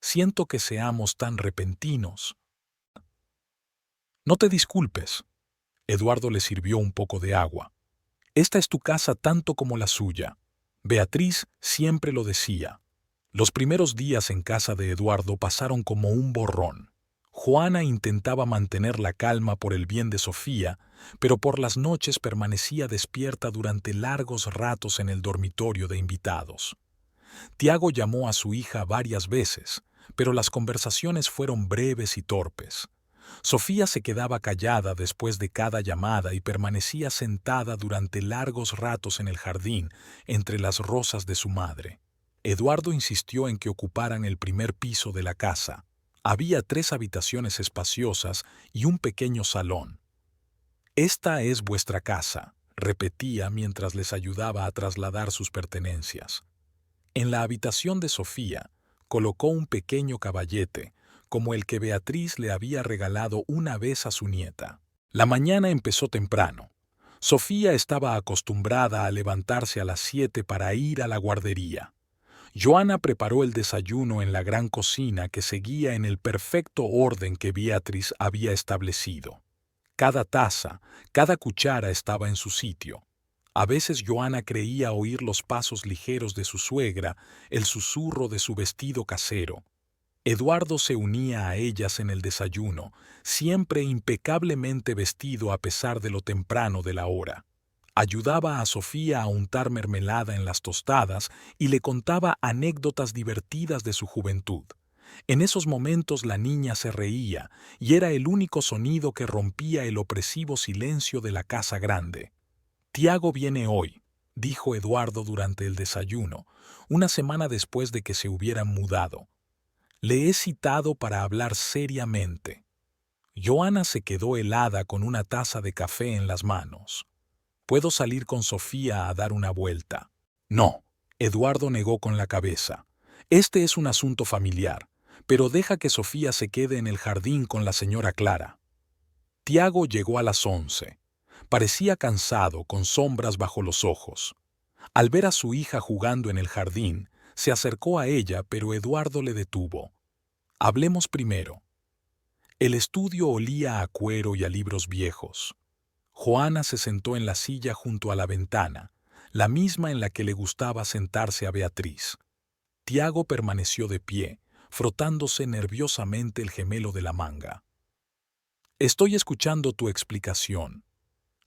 Siento que seamos tan repentinos. No te disculpes. Eduardo le sirvió un poco de agua. Esta es tu casa tanto como la suya. Beatriz siempre lo decía. Los primeros días en casa de Eduardo pasaron como un borrón. Juana intentaba mantener la calma por el bien de Sofía, pero por las noches permanecía despierta durante largos ratos en el dormitorio de invitados. Tiago llamó a su hija varias veces, pero las conversaciones fueron breves y torpes. Sofía se quedaba callada después de cada llamada y permanecía sentada durante largos ratos en el jardín, entre las rosas de su madre. Eduardo insistió en que ocuparan el primer piso de la casa. Había 3 habitaciones espaciosas y un pequeño salón. «Esta es vuestra casa», repetía mientras les ayudaba a trasladar sus pertenencias. En la habitación de Sofía colocó un pequeño caballete, como el que Beatriz le había regalado una vez a su nieta. La mañana empezó temprano. Sofía estaba acostumbrada a levantarse a las 7 para ir a la guardería. Joana preparó el desayuno en la gran cocina que seguía en el perfecto orden que Beatriz había establecido. Cada taza, cada cuchara estaba en su sitio. A veces Joana creía oír los pasos ligeros de su suegra, el susurro de su vestido casero. Eduardo se unía a ellas en el desayuno, siempre impecablemente vestido a pesar de lo temprano de la hora. Ayudaba a Sofía a untar mermelada en las tostadas y le contaba anécdotas divertidas de su juventud. En esos momentos la niña se reía y era el único sonido que rompía el opresivo silencio de la casa grande. «Tiago viene hoy», dijo Eduardo durante el desayuno, una semana después de que se hubieran mudado. «Le he citado para hablar seriamente». Joana se quedó helada con una taza de café en las manos. «¿Puedo salir con Sofía a dar una vuelta?» «No», Eduardo negó con la cabeza. «Este es un asunto familiar, pero deja que Sofía se quede en el jardín con la señora Clara». Tiago llegó a las 11. Parecía cansado, con sombras bajo los ojos. Al ver a su hija jugando en el jardín, se acercó a ella, pero Eduardo le detuvo. «Hablemos primero». El estudio olía a cuero y a libros viejos. Joana se sentó en la silla junto a la ventana, la misma en la que le gustaba sentarse a Beatriz. Tiago permaneció de pie, frotándose nerviosamente el gemelo de la manga. «Estoy escuchando tu explicación».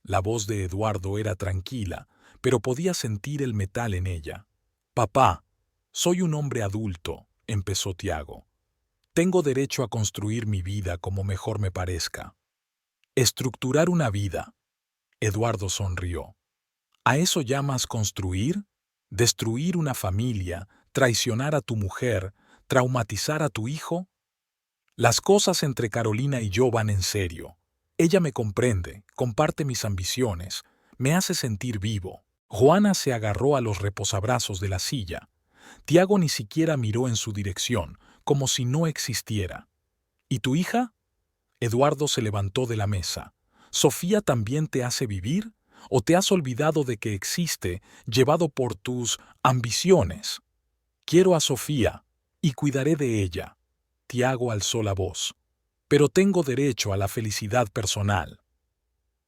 La voz de Eduardo era tranquila, pero podía sentir el metal en ella. «Papá, soy un hombre adulto», empezó Tiago. «Tengo derecho a construir mi vida como mejor me parezca». «Estructurar una vida». Eduardo sonrió. ¿A eso llamas construir? ¿Destruir una familia, traicionar a tu mujer, traumatizar a tu hijo? Las cosas entre Carolina y yo van en serio. Ella me comprende, comparte mis ambiciones, me hace sentir vivo. Juana se agarró a los reposabrazos de la silla. Tiago ni siquiera miró en su dirección, como si no existiera. ¿Y tu hija? Eduardo se levantó de la mesa. ¿Sofía también te hace vivir? ¿O te has olvidado de que existe, llevado por tus ambiciones? Quiero a Sofía, y cuidaré de ella. Tiago alzó la voz. Pero tengo derecho a la felicidad personal.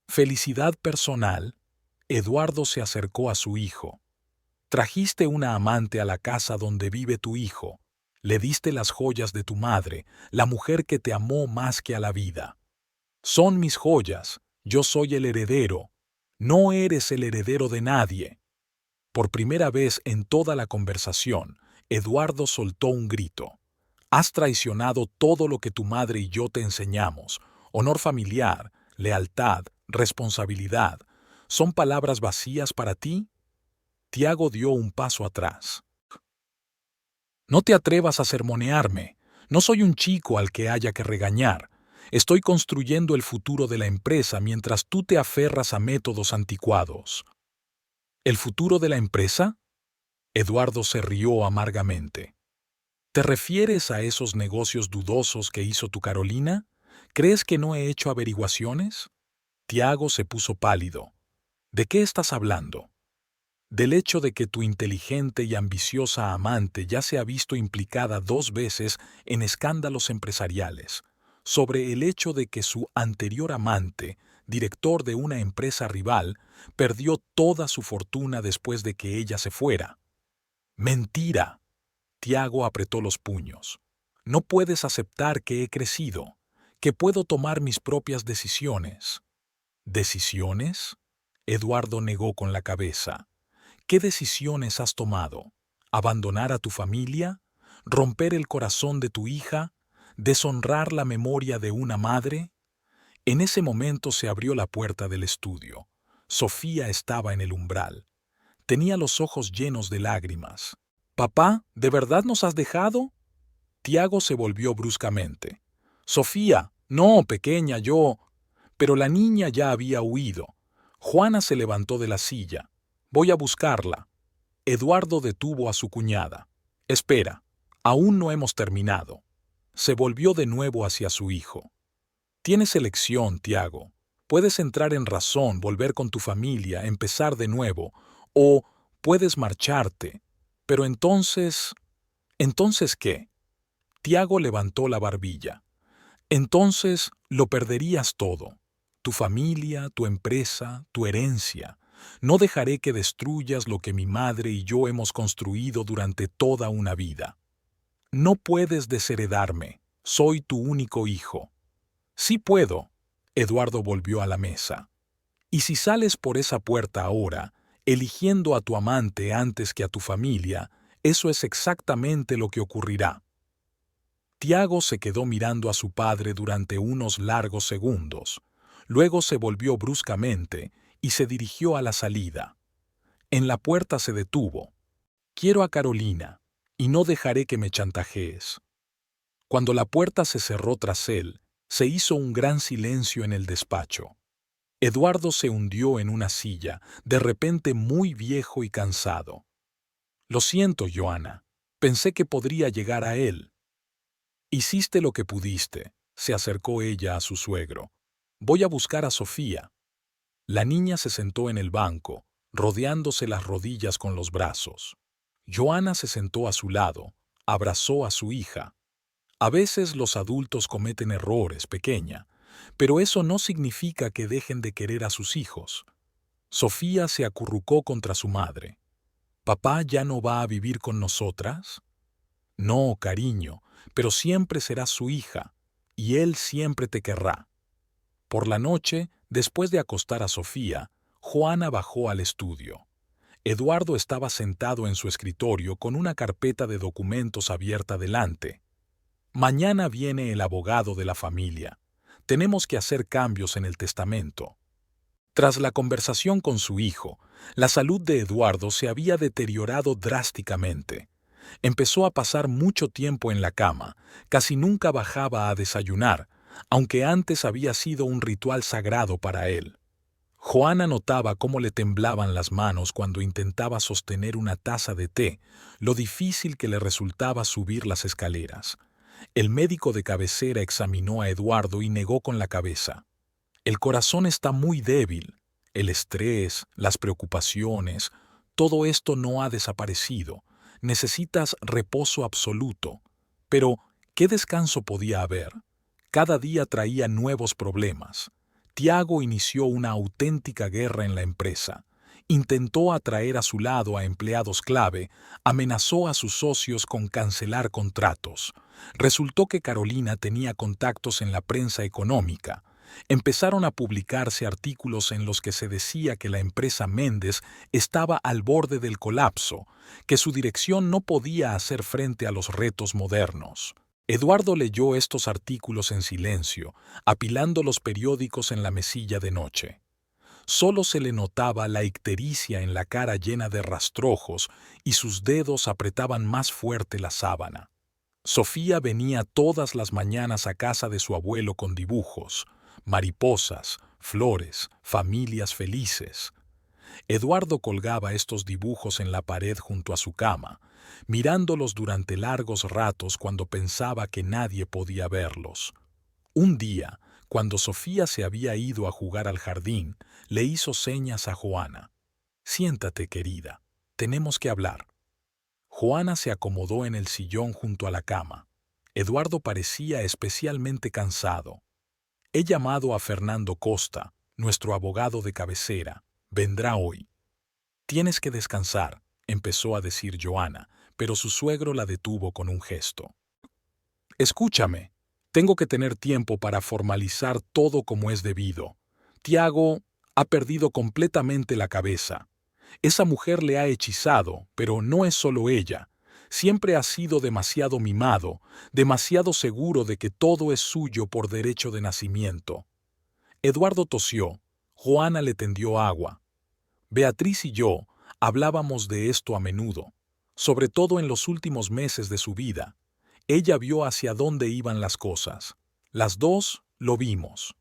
¿Felicidad personal? Eduardo se acercó a su hijo. Trajiste una amante a la casa donde vive tu hijo. Le diste las joyas de tu madre, la mujer que te amó más que a la vida. Son mis joyas, yo soy el heredero. No eres el heredero de nadie. Por primera vez en toda la conversación, Eduardo soltó un grito. Has traicionado todo lo que tu madre y yo te enseñamos. Honor familiar, lealtad, responsabilidad. ¿Son palabras vacías para ti? Tiago dio un paso atrás. No te atrevas a sermonearme. No soy un chico al que haya que regañar. Estoy construyendo el futuro de la empresa mientras tú te aferras a métodos anticuados. ¿El futuro de la empresa? Eduardo se rió amargamente. ¿Te refieres a esos negocios dudosos que hizo tu Carolina? ¿Crees que no he hecho averiguaciones? Tiago se puso pálido. ¿De qué estás hablando? del hecho de que tu inteligente y ambiciosa amante ya se ha visto implicada 2 veces en escándalos empresariales, sobre el hecho de que su anterior amante, director de una empresa rival, perdió toda su fortuna después de que ella se fuera. ¡Mentira! Tiago apretó los puños. No puedes aceptar que he crecido, que puedo tomar mis propias decisiones. ¿Decisiones? Eduardo negó con la cabeza. ¿Qué decisiones has tomado? ¿Abandonar a tu familia? ¿Romper el corazón de tu hija? ¿Deshonrar la memoria de una madre? En ese momento se abrió la puerta del estudio. Sofía estaba en el umbral. Tenía los ojos llenos de lágrimas. «Papá, ¿de verdad nos has dejado?» Tiago se volvió bruscamente. «Sofía, no, pequeña, yo...» Pero la niña ya había huido. Juana se levantó de la silla. «Voy a buscarla». Eduardo detuvo a su cuñada. «Espera, aún no hemos terminado». Se volvió de nuevo hacia su hijo. «Tienes elección, Tiago. Puedes entrar en razón, volver con tu familia, empezar de nuevo, o puedes marcharte. Pero entonces... ¿Entonces qué?» Tiago levantó la barbilla. «Entonces lo perderías todo. Tu familia, tu empresa, tu herencia. No dejaré que destruyas lo que mi madre y yo hemos construido durante toda una vida. No puedes desheredarme. Soy tu único hijo». «Sí puedo». Eduardo volvió a la mesa. «Y si sales por esa puerta ahora, eligiendo a tu amante antes que a tu familia, eso es exactamente lo que ocurrirá». Tiago se quedó mirando a su padre durante unos largos segundos. Luego se volvió bruscamente y se dirigió a la salida. En la puerta se detuvo. «Quiero a Carolina, y no dejaré que me chantajees». Cuando la puerta se cerró tras él, se hizo un gran silencio en el despacho. Eduardo se hundió en una silla, de repente muy viejo y cansado. «Lo siento, Joana. Pensé que podría llegar a él». «Hiciste lo que pudiste», se acercó ella a su suegro. «Voy a buscar a Sofía». La niña se sentó en el banco, rodeándose las rodillas con los brazos. Joana se sentó a su lado, abrazó a su hija. «A veces los adultos cometen errores, pequeña, pero eso no significa que dejen de querer a sus hijos». Sofía se acurrucó contra su madre. «¿Papá ya no va a vivir con nosotras?» «No, cariño, pero siempre serás su hija, y él siempre te querrá». Por la noche, después de acostar a Sofía, Juana bajó al estudio. Eduardo estaba sentado en su escritorio con una carpeta de documentos abierta delante. «Mañana viene el abogado de la familia. Tenemos que hacer cambios en el testamento». Tras la conversación con su hijo, la salud de Eduardo se había deteriorado drásticamente. Empezó a pasar mucho tiempo en la cama, casi nunca bajaba a desayunar, aunque antes había sido un ritual sagrado para él. Juana notaba cómo le temblaban las manos cuando intentaba sostener una taza de té, lo difícil que le resultaba subir las escaleras. El médico de cabecera examinó a Eduardo y negó con la cabeza. «El corazón está muy débil. El estrés, las preocupaciones, todo esto no ha desaparecido. Necesitas reposo absoluto». Pero, ¿qué descanso podía haber? Cada día traía nuevos problemas. Tiago inició una auténtica guerra en la empresa. Intentó atraer a su lado a empleados clave, amenazó a sus socios con cancelar contratos. Resultó que Carolina tenía contactos en la prensa económica. Empezaron a publicarse artículos en los que se decía que la empresa Méndez estaba al borde del colapso, que su dirección no podía hacer frente a los retos modernos. Eduardo leyó estos artículos en silencio, apilando los periódicos en la mesilla de noche. Solo se le notaba la ictericia en la cara llena de rastrojos y sus dedos apretaban más fuerte la sábana. Sofía venía todas las mañanas a casa de su abuelo con dibujos, mariposas, flores, familias felices. Eduardo colgaba estos dibujos en la pared junto a su cama, mirándolos durante largos ratos cuando pensaba que nadie podía verlos. Un día, cuando Sofía se había ido a jugar al jardín, le hizo señas a Juana. Siéntate, querida. Tenemos que hablar. Juana se acomodó en el sillón junto a la cama. Eduardo parecía especialmente cansado. He llamado a Fernando Costa, nuestro abogado de cabecera. Vendrá hoy. Tienes que descansar, empezó a decir Joana, pero su suegro la detuvo con un gesto. Escúchame. Tengo que tener tiempo para formalizar todo como es debido. Tiago ha perdido completamente la cabeza. Esa mujer le ha hechizado, pero no es solo ella. Siempre ha sido demasiado mimado, demasiado seguro de que todo es suyo por derecho de nacimiento. Eduardo tosió. Juana le tendió agua. Beatriz y yo hablábamos de esto a menudo, sobre todo en los últimos meses de su vida. Ella vio hacia dónde iban las cosas. Las dos lo vimos.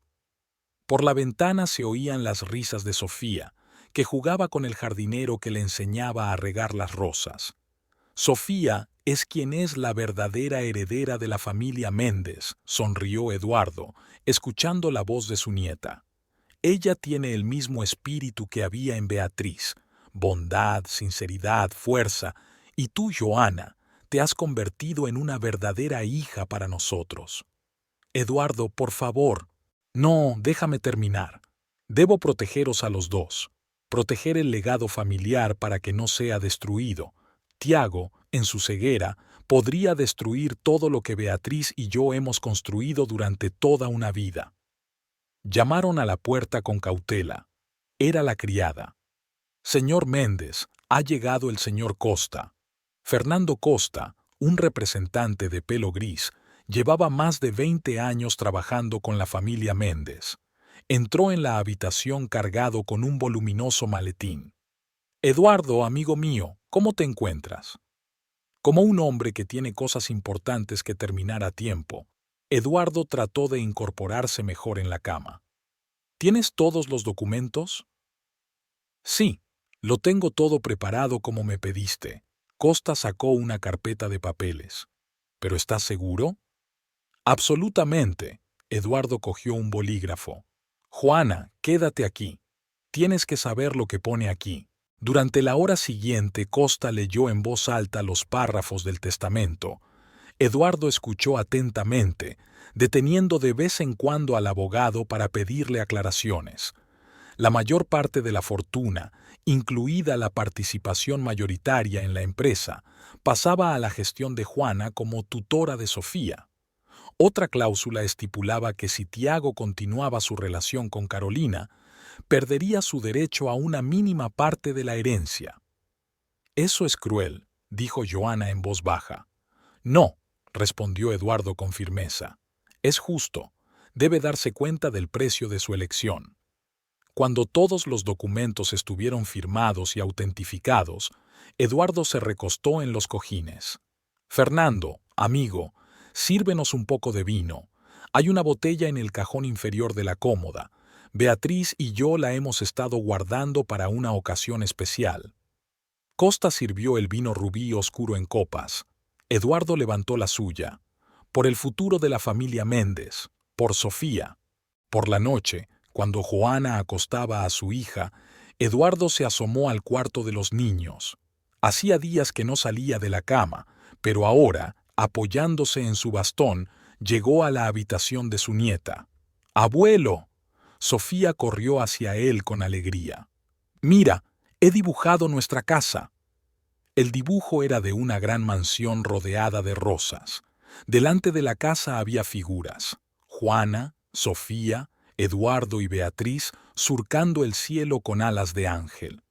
Por la ventana se oían las risas de Sofía, que jugaba con el jardinero que le enseñaba a regar las rosas. Sofía es quien es la verdadera heredera de la familia Méndez, sonrió Eduardo, escuchando la voz de su nieta. Ella tiene el mismo espíritu que había en Beatriz, bondad, sinceridad, fuerza, y tú, Joana, te has convertido en una verdadera hija para nosotros. Eduardo, por favor. No, déjame terminar. Debo protegeros a los dos. Proteger el legado familiar para que no sea destruido. Tiago, en su ceguera, podría destruir todo lo que Beatriz y yo hemos construido durante toda una vida. Llamaron a la puerta con cautela. Era la criada. Señor Méndez, ha llegado el señor Costa. Fernando Costa, un representante de pelo gris, llevaba más de 20 años trabajando con la familia Méndez. Entró en la habitación cargado con un voluminoso maletín. Eduardo, amigo mío, ¿cómo te encuentras? Como un hombre que tiene cosas importantes que terminar a tiempo, Eduardo trató de incorporarse mejor en la cama. ¿Tienes todos los documentos? Sí, lo tengo todo preparado como me pediste. Costa sacó una carpeta de papeles. ¿Pero estás seguro? Absolutamente. Eduardo cogió un bolígrafo. Juana, quédate aquí. Tienes que saber lo que pone aquí. Durante la hora siguiente, Costa leyó en voz alta los párrafos del testamento. Eduardo escuchó atentamente, deteniendo de vez en cuando al abogado para pedirle aclaraciones. La mayor parte de la fortuna, incluida la participación mayoritaria en la empresa, pasaba a la gestión de Juana como tutora de Sofía. Otra cláusula estipulaba que si Tiago continuaba su relación con Carolina, perdería su derecho a una mínima parte de la herencia. Eso es cruel, dijo Joana en voz baja. No, respondió Eduardo con firmeza. Es justo. Debe darse cuenta del precio de su elección. Cuando todos los documentos estuvieron firmados y autentificados, Eduardo se recostó en los cojines. Fernando, amigo, sírvenos un poco de vino. Hay una botella en el cajón inferior de la cómoda. Beatriz y yo la hemos estado guardando para una ocasión especial. Costa sirvió el vino rubí oscuro en copas. Eduardo levantó la suya. Por el futuro de la familia Méndez, por Sofía. Por la noche, cuando Joana acostaba a su hija, Eduardo se asomó al cuarto de los niños. Hacía días que no salía de la cama, pero ahora, apoyándose en su bastón, llegó a la habitación de su nieta. ¡Abuelo! Sofía corrió hacia él con alegría. «Mira, he dibujado nuestra casa». El dibujo era de una gran mansión rodeada de rosas. Delante de la casa había figuras: Juana, Sofía, Eduardo y Beatriz surcando el cielo con alas de ángel.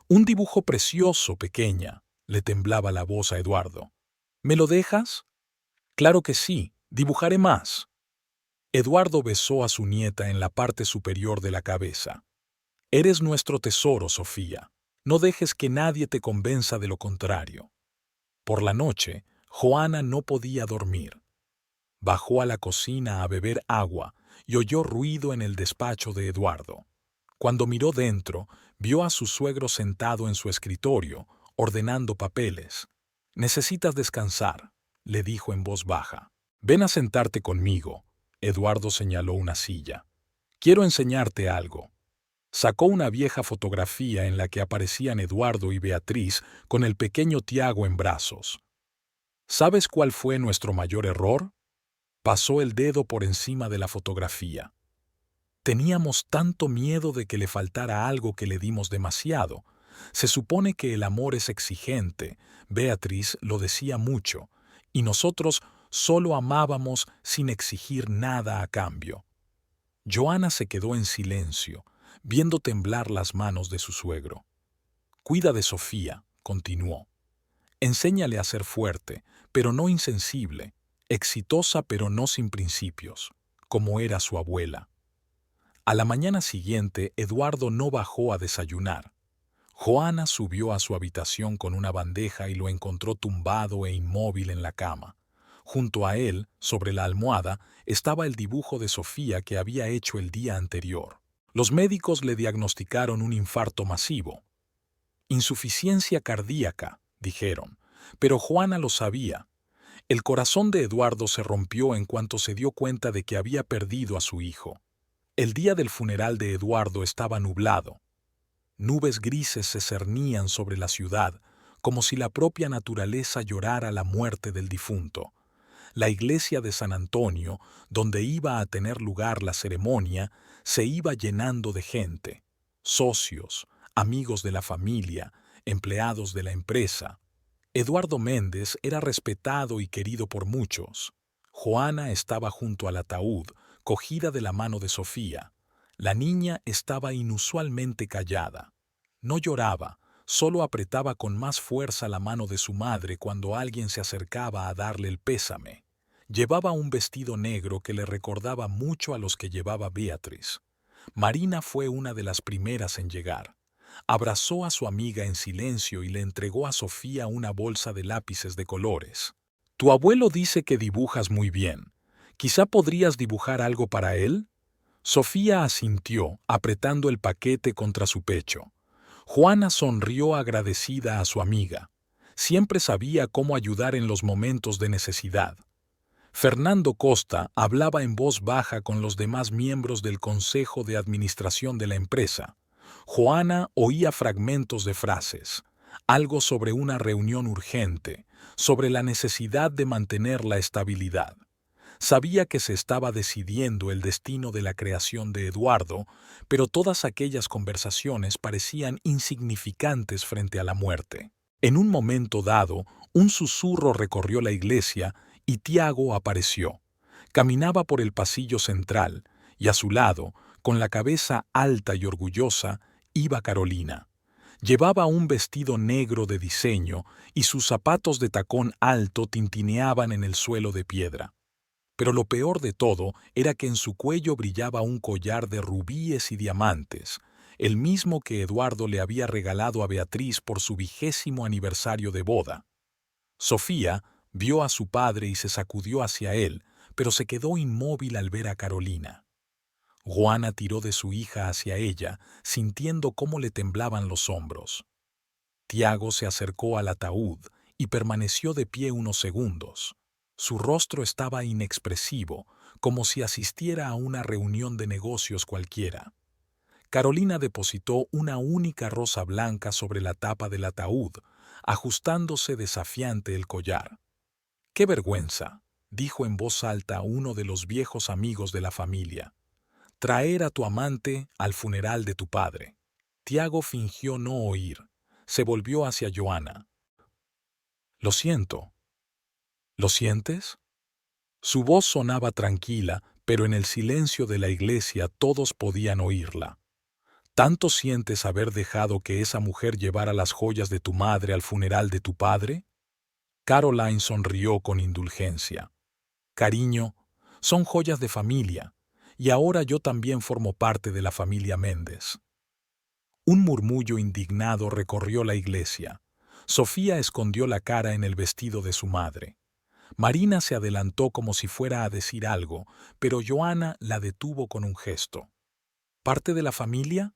«Un dibujo precioso, pequeña», le temblaba la voz a Eduardo. «¿Me lo dejas?» «Claro que sí, dibujaré más». Eduardo besó a su nieta en la parte superior de la cabeza. «Eres nuestro tesoro, Sofía. No dejes que nadie te convenza de lo contrario». Por la noche, Joana no podía dormir. Bajó a la cocina a beber agua y oyó ruido en el despacho de Eduardo. Cuando miró dentro, vio a su suegro sentado en su escritorio, ordenando papeles. «Necesitas descansar», le dijo en voz baja. «Ven a sentarte conmigo». Eduardo señaló una silla. «Quiero enseñarte algo». Sacó una vieja fotografía en la que aparecían Eduardo y Beatriz con el pequeño Tiago en brazos. ¿Sabes cuál fue nuestro mayor error? Pasó el dedo por encima de la fotografía. Teníamos tanto miedo de que le faltara algo que le dimos demasiado. Se supone que el amor es exigente, Beatriz lo decía mucho, y nosotros solo amábamos sin exigir nada a cambio. Joana se quedó en silencio, viendo temblar las manos de su suegro. Cuida de Sofía, continuó. Enséñale a ser fuerte, pero no insensible, exitosa pero no sin principios, como era su abuela. A la mañana siguiente, Eduardo no bajó a desayunar. Joana subió a su habitación con una bandeja y lo encontró tumbado e inmóvil en la cama. Junto a él, sobre la almohada, estaba el dibujo de Sofía que había hecho el día anterior. Los médicos le diagnosticaron un infarto masivo. Insuficiencia cardíaca, dijeron, pero Joana lo sabía. El corazón de Eduardo se rompió en cuanto se dio cuenta de que había perdido a su hijo. El día del funeral de Eduardo estaba nublado. Nubes grises se cernían sobre la ciudad, como si la propia naturaleza llorara la muerte del difunto. La iglesia de San Antonio, donde iba a tener lugar la ceremonia, se iba llenando de gente, socios, amigos de la familia, empleados de la empresa. Eduardo Méndez era respetado y querido por muchos. Joana estaba junto al ataúd, cogida de la mano de Sofía. La niña estaba inusualmente callada. No lloraba, solo apretaba con más fuerza la mano de su madre cuando alguien se acercaba a darle el pésame. Llevaba un vestido negro que le recordaba mucho a los que llevaba Beatriz. Marina fue una de las primeras en llegar. Abrazó a su amiga en silencio y le entregó a Sofía una bolsa de lápices de colores. «Tu abuelo dice que dibujas muy bien. ¿Quizá podrías dibujar algo para él?» Sofía asintió, apretando el paquete contra su pecho. Joana sonrió agradecida a su amiga. Siempre sabía cómo ayudar en los momentos de necesidad. Fernando Costa hablaba en voz baja con los demás miembros del consejo de administración de la empresa. Joana oía fragmentos de frases, algo sobre una reunión urgente, sobre la necesidad de mantener la estabilidad. Sabía que se estaba decidiendo el destino de la creación de Eduardo, pero todas aquellas conversaciones parecían insignificantes frente a la muerte. En un momento dado, un susurro recorrió la iglesia y Tiago apareció. Caminaba por el pasillo central y a su lado, con la cabeza alta y orgullosa, iba Carolina. Llevaba un vestido negro de diseño y sus zapatos de tacón alto tintineaban en el suelo de piedra. Pero lo peor de todo era que en su cuello brillaba un collar de rubíes y diamantes, el mismo que Eduardo le había regalado a Beatriz por su 20º aniversario de boda. Sofía vio a su padre y se sacudió hacia él, pero se quedó inmóvil al ver a Carolina. Joana tiró de su hija hacia ella, sintiendo cómo le temblaban los hombros. Tiago se acercó al ataúd y permaneció de pie unos segundos. Su rostro estaba inexpresivo, como si asistiera a una reunión de negocios cualquiera. Carolina depositó una única rosa blanca sobre la tapa del ataúd, ajustándose desafiante el collar. «¡Qué vergüenza!», dijo en voz alta uno de los viejos amigos de la familia. «Traer a tu amante al funeral de tu padre». Tiago fingió no oír. Se volvió hacia Joana. «Lo siento». «¿Lo sientes?». Su voz sonaba tranquila, pero en el silencio de la iglesia todos podían oírla. ¿Tanto sientes haber dejado que esa mujer llevara las joyas de tu madre al funeral de tu padre? Caroline sonrió con indulgencia. «Cariño, son joyas de familia, y ahora yo también formo parte de la familia Méndez». Un murmullo indignado recorrió la iglesia. Sofía escondió la cara en el vestido de su madre. Marina se adelantó como si fuera a decir algo, pero Joana la detuvo con un gesto. «¿Parte de la familia?»,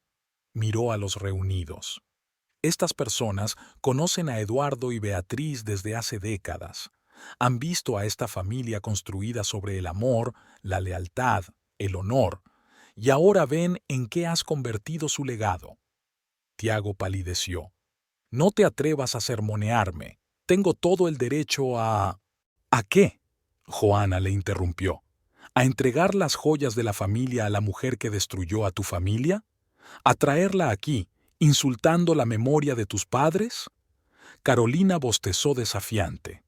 miró a los reunidos. Estas personas conocen a Eduardo y Beatriz desde hace décadas. Han visto a esta familia construida sobre el amor, la lealtad, el honor, y ahora ven en qué has convertido su legado. Tiago palideció. No te atrevas a sermonearme. Tengo todo el derecho a... ¿A qué? Joana le interrumpió. ¿A entregar las joyas de la familia a la mujer que destruyó a tu familia? ¿A traerla aquí, insultando la memoria de tus padres? Carolina bostezó desafiante.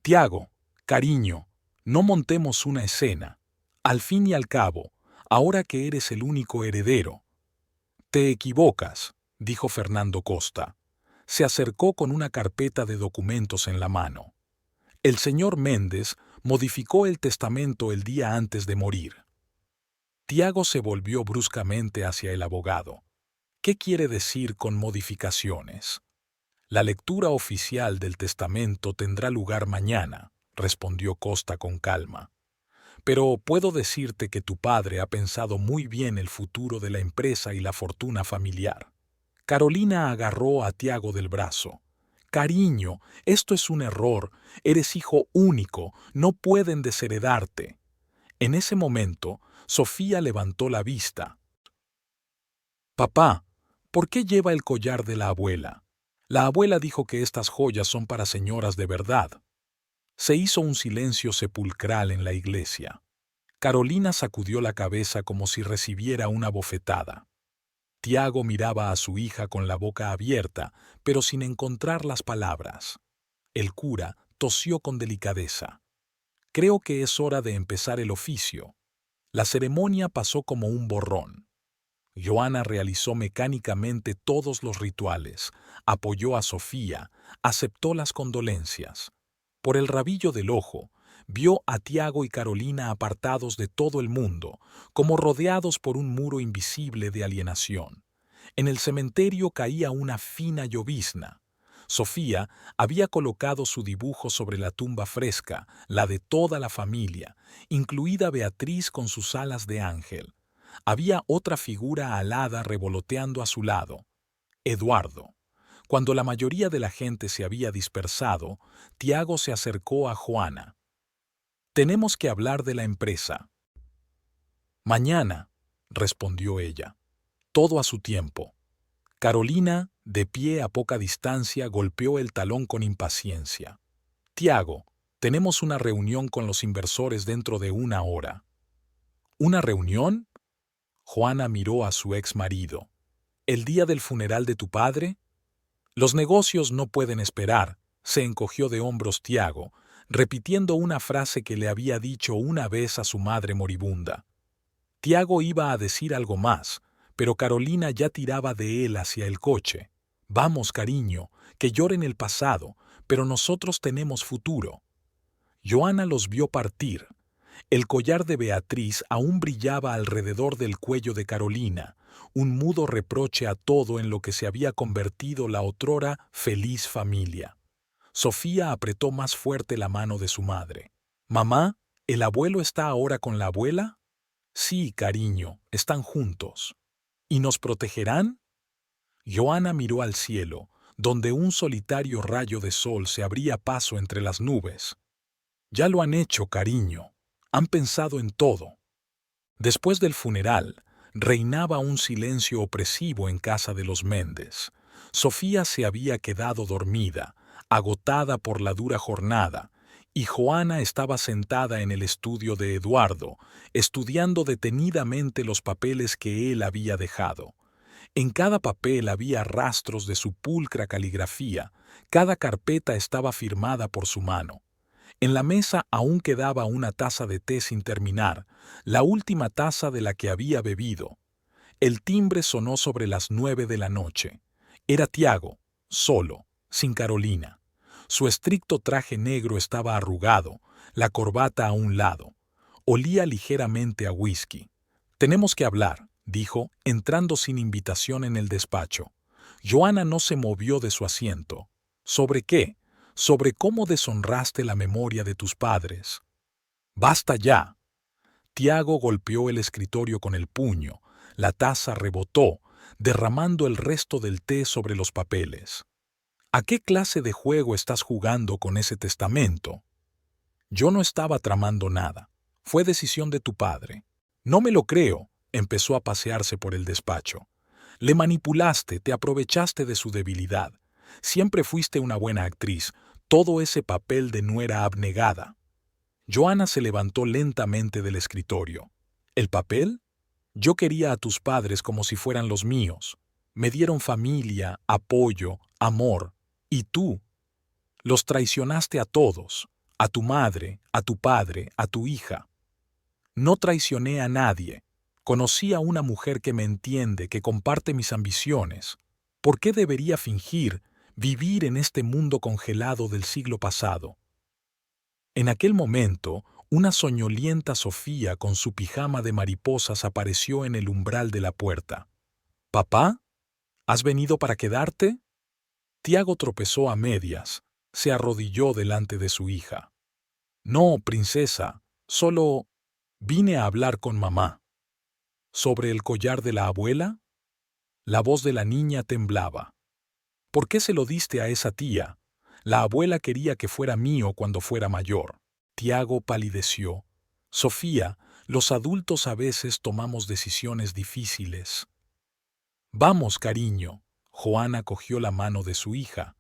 Tiago, cariño, no montemos una escena. Al fin y al cabo, ahora que eres el único heredero. Te equivocas, dijo Fernando Costa. Se acercó con una carpeta de documentos en la mano. El señor Méndez modificó el testamento el día antes de morir. Tiago se volvió bruscamente hacia el abogado. ¿Qué quiere decir con modificaciones? La lectura oficial del testamento tendrá lugar mañana, respondió Costa con calma. Pero puedo decirte que tu padre ha pensado muy bien el futuro de la empresa y la fortuna familiar. Carolina agarró a Tiago del brazo. Cariño, esto es un error. Eres hijo único, no pueden desheredarte. En ese momento, Sofía levantó la vista. Papá, ¿por qué lleva el collar de la abuela? La abuela dijo que estas joyas son para señoras de verdad. Se hizo un silencio sepulcral en la iglesia. Carolina sacudió la cabeza como si recibiera una bofetada. Tiago miraba a su hija con la boca abierta, pero sin encontrar las palabras. El cura tosió con delicadeza. Creo que es hora de empezar el oficio. La ceremonia pasó como un borrón. Joana realizó mecánicamente todos los rituales, apoyó a Sofía, aceptó las condolencias. Por el rabillo del ojo, vio a Tiago y Carolina apartados de todo el mundo, como rodeados por un muro invisible de alienación. En el cementerio caía una fina llovizna. Sofía había colocado su dibujo sobre la tumba fresca, la de toda la familia, incluida Beatriz con sus alas de ángel. Había otra figura alada revoloteando a su lado, Eduardo. Cuando la mayoría de la gente se había dispersado, Tiago se acercó a Joana. Tenemos que hablar de la empresa. Mañana, respondió ella. Todo a su tiempo. Carolina, de pie a poca distancia, golpeó el talón con impaciencia. Tiago, tenemos una reunión con los inversores dentro de 1 hora. ¿Una reunión? Joana miró a su ex marido. ¿El día del funeral de tu padre? Los negocios no pueden esperar, se encogió de hombros Tiago, repitiendo una frase que le había dicho una vez a su madre moribunda. Tiago iba a decir algo más, pero Carolina ya tiraba de él hacia el coche. Vamos, cariño, que lloren el pasado, pero nosotros tenemos futuro. Joana los vio partir. El collar de Beatriz aún brillaba alrededor del cuello de Carolina, un mudo reproche a todo en lo que se había convertido la otrora feliz familia. Sofía apretó más fuerte la mano de su madre. «Mamá, ¿el abuelo está ahora con la abuela?» «Sí, cariño, están juntos». «¿Y nos protegerán?» Joana miró al cielo, donde un solitario rayo de sol se abría paso entre las nubes. «Ya lo han hecho, cariño. Han pensado en todo». Después del funeral, reinaba un silencio opresivo en casa de los Méndez. Sofía se había quedado dormida, agotada por la dura jornada, y Joana estaba sentada en el estudio de Eduardo, estudiando detenidamente los papeles que él había dejado. En cada papel había rastros de su pulcra caligrafía, cada carpeta estaba firmada por su mano. En la mesa aún quedaba una taza de té sin terminar, la última taza de la que había bebido. El timbre sonó sobre las 9 de la noche. Era Tiago, solo, sin Carolina. Su estricto traje negro estaba arrugado, la corbata a un lado. Olía ligeramente a whisky. «Tenemos que hablar», dijo, entrando sin invitación en el despacho. Joana no se movió de su asiento. «¿Sobre qué? Sobre cómo deshonraste la memoria de tus padres». «Basta ya». Tiago golpeó el escritorio con el puño. La taza rebotó, derramando el resto del té sobre los papeles. ¿A qué clase de juego estás jugando con ese testamento? Yo no estaba tramando nada. Fue decisión de tu padre. No me lo creo, Empezó a pasearse por el despacho. Le manipulaste, te aprovechaste de su debilidad. Siempre fuiste una buena actriz, todo ese papel de nuera abnegada. Joanna se levantó lentamente del escritorio. ¿El papel? Yo quería a tus padres como si fueran los míos. Me dieron familia, apoyo, amor. Y tú los traicionaste a todos, a tu madre, a tu padre, a tu hija. No traicioné a nadie. Conocí a una mujer que me entiende, que comparte mis ambiciones. ¿Por qué debería fingir, vivir en este mundo congelado del siglo pasado? En aquel momento, una soñolienta Sofía con su pijama de mariposas apareció en el umbral de la puerta. «¿Papá? ¿Has venido para quedarte?» Tiago tropezó a medias, se arrodilló delante de su hija. «No, princesa, solo vine a hablar con mamá». ¿Sobre el collar de la abuela? La voz de la niña temblaba. ¿Por qué se lo diste a esa tía? La abuela quería que fuera mío cuando fuera mayor. Tiago palideció. Sofía, los adultos a veces tomamos decisiones difíciles. Vamos, cariño. Joanna cogió la mano de su hija.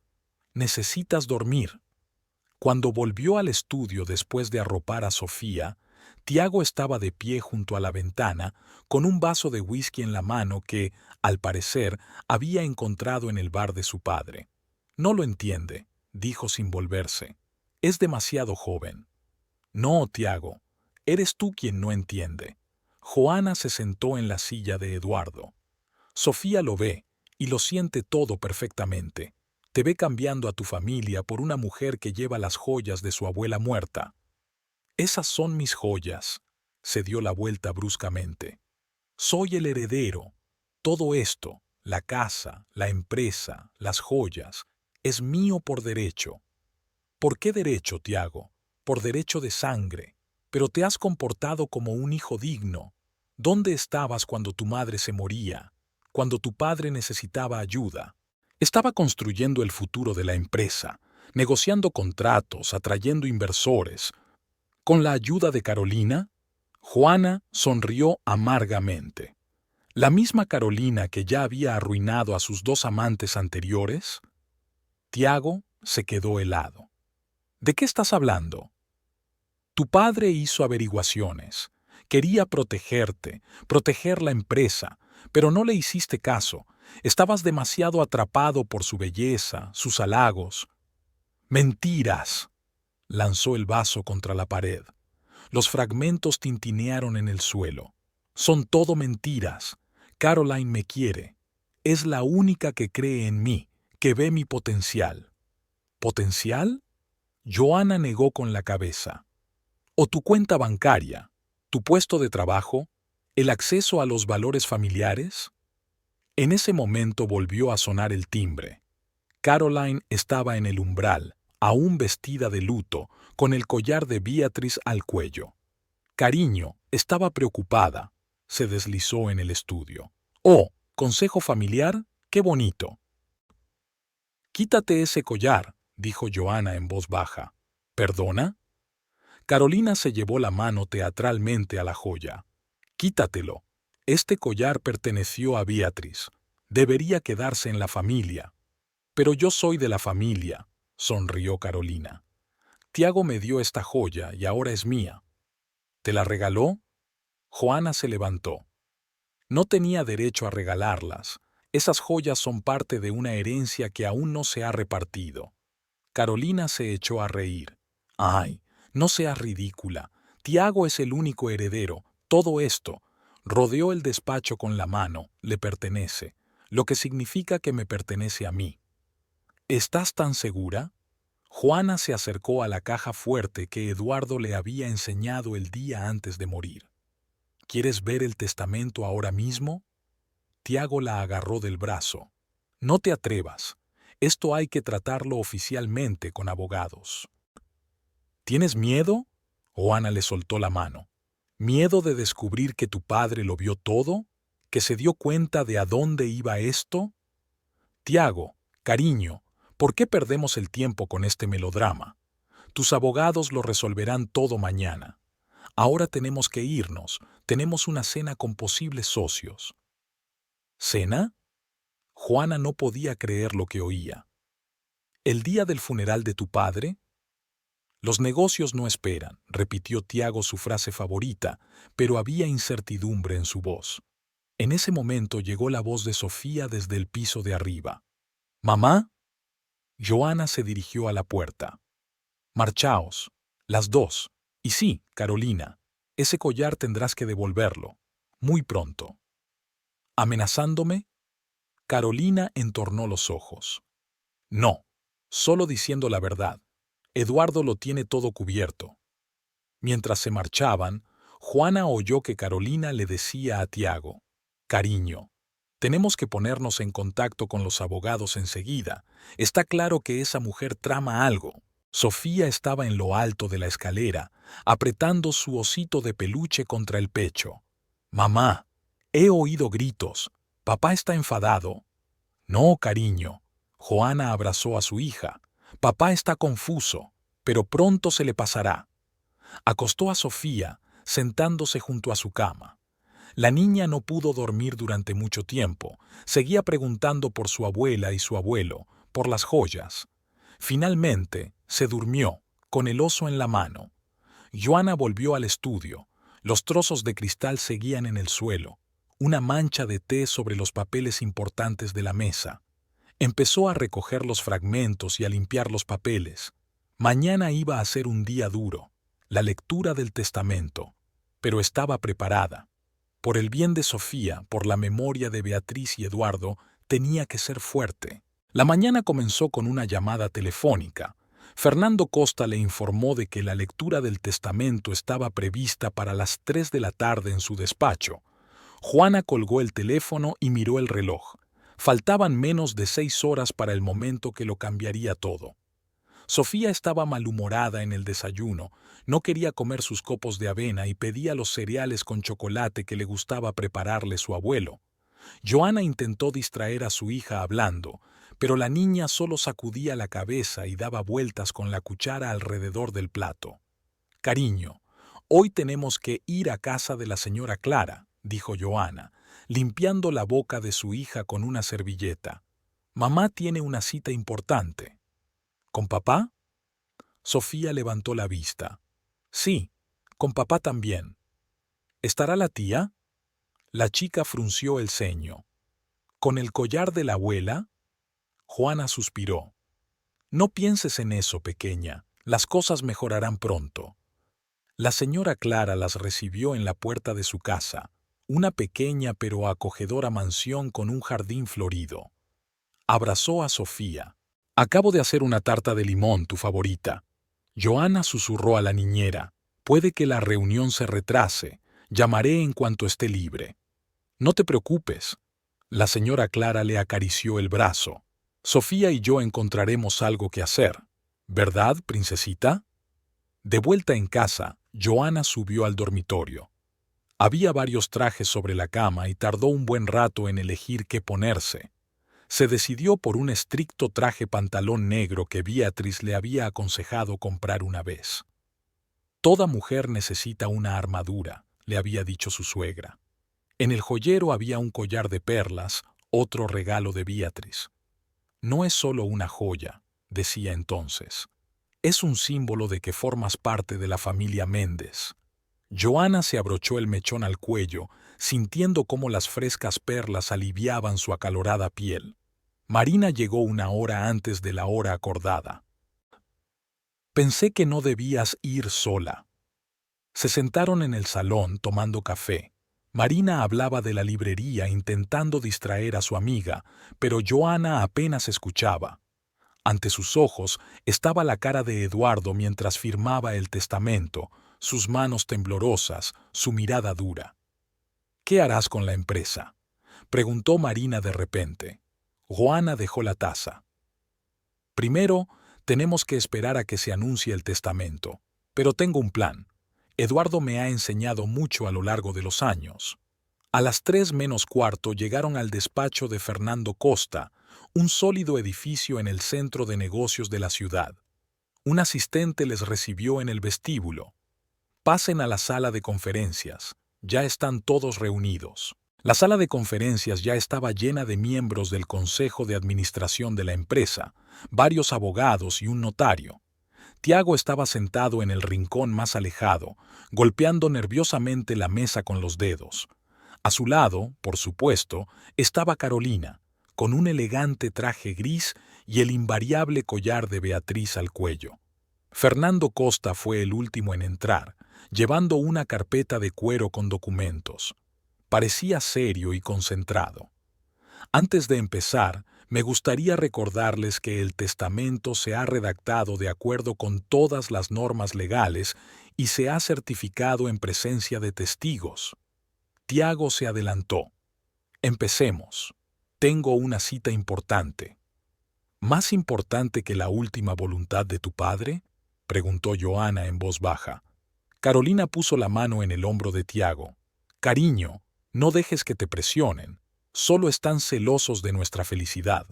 Necesitas dormir. Cuando volvió al estudio después de arropar a Sofía, Tiago estaba de pie junto a la ventana, con un vaso de whisky en la mano que, al parecer, había encontrado en el bar de su padre. «No lo entiende», dijo sin volverse. «Es demasiado joven». «No, Tiago, eres tú quien no entiende». Joanna se sentó en la silla de Eduardo. «Sofía lo ve, y lo siente todo perfectamente. Te ve cambiando a tu familia por una mujer que lleva las joyas de su abuela muerta». «Esas son mis joyas», se dio la vuelta bruscamente. «Soy el heredero. Todo esto, la casa, la empresa, las joyas, es mío por derecho». «¿Por qué derecho, Tiago? Por derecho de sangre. Pero te has comportado como un hijo digno. ¿Dónde estabas cuando tu madre se moría? Cuando tu padre necesitaba ayuda?» Estaba construyendo el futuro de la empresa, negociando contratos, atrayendo inversores. Con la ayuda de Carolina, Joanna sonrió amargamente. ¿La misma Carolina que ya había arruinado a sus dos amantes anteriores? Tiago se quedó helado. ¿De qué estás hablando? Tu padre hizo averiguaciones. Quería protegerte, proteger la empresa, pero no le hiciste caso. Estabas demasiado atrapado por su belleza, sus halagos. ¡Mentiras!, lanzó el vaso contra la pared. Los fragmentos tintinearon en el suelo. «Son todo mentiras. Caroline me quiere. Es la única que cree en mí, que ve mi potencial». ¿Potencial? Joanna negó con la cabeza. «¿O tu cuenta bancaria? ¿Tu puesto de trabajo? ¿El acceso a los valores familiares?» En ese momento volvió a sonar el timbre. Caroline estaba en el umbral, aún vestida de luto, con el collar de Beatriz al cuello. «Cariño, estaba preocupada», se deslizó en el estudio. «Oh, consejo familiar, qué bonito». «Quítate ese collar», dijo Joanna en voz baja. «¿Perdona?» Carolina se llevó la mano teatralmente a la joya. «Quítatelo. Este collar perteneció a Beatriz. Debería quedarse en la familia». «Pero yo soy de la familia», sonrió Carolina. «Tiago me dio esta joya y ahora es mía». «¿Te la regaló?» Joanna se levantó. «No tenía derecho a regalarlas. Esas joyas son parte de una herencia que aún no se ha repartido». Carolina se echó a reír. «Ay, no seas ridícula. Tiago es el único heredero. Todo esto». Rodeó el despacho con la mano. «Le pertenece, lo que significa que me pertenece a mí». «¿Estás tan segura?» Joanna se acercó a la caja fuerte que Eduardo le había enseñado el día antes de morir. «¿Quieres ver el testamento ahora mismo?» Tiago la agarró del brazo. «No te atrevas. Esto hay que tratarlo oficialmente con abogados». «¿Tienes miedo?» Joanna le soltó la mano. «¿Miedo de descubrir que tu padre lo vio todo? ¿Que se dio cuenta de a dónde iba esto?» «Tiago, cariño, ¿por qué perdemos el tiempo con este melodrama? Tus abogados lo resolverán todo mañana. Ahora tenemos que irnos. Tenemos una cena con posibles socios. ¿Cena? Juana no podía creer lo que oía. ¿El día del funeral de tu padre? Los negocios no esperan, repitió Tiago su frase favorita, pero había incertidumbre en su voz. En ese momento llegó la voz de Sofía desde el piso de arriba. ¿Mamá? Joana se dirigió a la puerta. Marchaos, las dos. Y sí, Carolina, ese collar tendrás que devolverlo. Muy pronto. ¿Amenazándome? Carolina entornó los ojos. No, solo diciendo la verdad. Eduardo lo tiene todo cubierto. Mientras se marchaban, Juana oyó que Carolina le decía a Tiago, «Cariño, tenemos que ponernos en contacto con los abogados enseguida. Está claro que esa mujer trama algo». Sofía estaba en lo alto de la escalera, apretando su osito de peluche contra el pecho. «Mamá, he oído gritos. Papá está enfadado». «No, cariño». Juana abrazó a su hija. «Papá está confuso, pero pronto se le pasará». Acostó a Sofía, sentándose junto a su cama. La niña no pudo dormir durante mucho tiempo. Seguía preguntando por su abuela y su abuelo, por las joyas. Finalmente, se durmió, con el oso en la mano. Joana volvió al estudio. Los trozos de cristal seguían en el suelo, una mancha de té sobre los papeles importantes de la mesa. Empezó a recoger los fragmentos y a limpiar los papeles. Mañana iba a ser un día duro, la lectura del testamento, pero estaba preparada. Por el bien de Sofía, por la memoria de Beatriz y Eduardo, tenía que ser fuerte. La mañana comenzó con una llamada telefónica. Fernando Costa le informó de que la lectura del testamento estaba prevista para las 3 de la tarde en su despacho. Juana colgó el teléfono y miró el reloj. Faltaban menos de 6 horas para el momento que lo cambiaría todo. Sofía estaba malhumorada en el desayuno, no quería comer sus copos de avena y pedía los cereales con chocolate que le gustaba prepararle su abuelo. Joana intentó distraer a su hija hablando, pero la niña solo sacudía la cabeza y daba vueltas con la cuchara alrededor del plato. «Cariño, hoy tenemos que ir a casa de la señora Clara», dijo Joana, limpiando la boca de su hija con una servilleta. «Mamá tiene una cita importante». «¿Con papá?» Sofía levantó la vista. «Sí, con papá también». «¿Estará la tía?» La chica frunció el ceño. «¿Con el collar de la abuela?» Juana suspiró. «No pienses en eso, pequeña. Las cosas mejorarán pronto». La señora Clara las recibió en la puerta de su casa, una pequeña pero acogedora mansión con un jardín florido. Abrazó a Sofía. «Acabo de hacer una tarta de limón, tu favorita». Joana susurró a la niñera. «Puede que la reunión se retrase. Llamaré en cuanto esté libre». «No te preocupes». La señora Clara le acarició el brazo. «Sofía y yo encontraremos algo que hacer. ¿Verdad, princesita?» De vuelta en casa, Joana subió al dormitorio. Había varios trajes sobre la cama y tardó un buen rato en elegir qué ponerse. Se decidió por un estricto traje pantalón negro que Beatriz le había aconsejado comprar una vez. «Toda mujer necesita una armadura», le había dicho su suegra. En el joyero había un collar de perlas, otro regalo de Beatriz. «No es solo una joya», decía entonces. «Es un símbolo de que formas parte de la familia Méndez». Joana se abrochó el mechón al cuello, sintiendo cómo las frescas perlas aliviaban su acalorada piel. Marina llegó una hora antes de la hora acordada. «Pensé que no debías ir sola». Se sentaron en el salón tomando café. Marina hablaba de la librería intentando distraer a su amiga, pero Joana apenas escuchaba. Ante sus ojos estaba la cara de Eduardo mientras firmaba el testamento, sus manos temblorosas, su mirada dura. «¿Qué harás con la empresa?», preguntó Marina de repente. Joana dejó la taza. «Primero, tenemos que esperar a que se anuncie el testamento. Pero tengo un plan. Eduardo me ha enseñado mucho a lo largo de los años». A las 3:45 llegaron al despacho de Fernando Costa, un sólido edificio en el centro de negocios de la ciudad. Un asistente les recibió en el vestíbulo. Pasen a la sala de conferencias. Ya están todos reunidos. La sala de conferencias ya estaba llena de miembros del consejo de administración de la empresa, varios abogados y un notario. Tiago estaba sentado en el rincón más alejado, golpeando nerviosamente la mesa con los dedos. A su lado, por supuesto, estaba Carolina, con un elegante traje gris y el invariable collar de Beatriz al cuello. Fernando Costa fue el último en entrar, llevando una carpeta de cuero con documentos. Parecía serio y concentrado. Antes de empezar, me gustaría recordarles que el testamento se ha redactado de acuerdo con todas las normas legales y se ha certificado en presencia de testigos. Tiago se adelantó. Empecemos. Tengo una cita importante. ¿Más importante que la última voluntad de tu padre?, preguntó Joana en voz baja. Carolina puso la mano en el hombro de Tiago. Cariño, no dejes que te presionen. Solo están celosos de nuestra felicidad.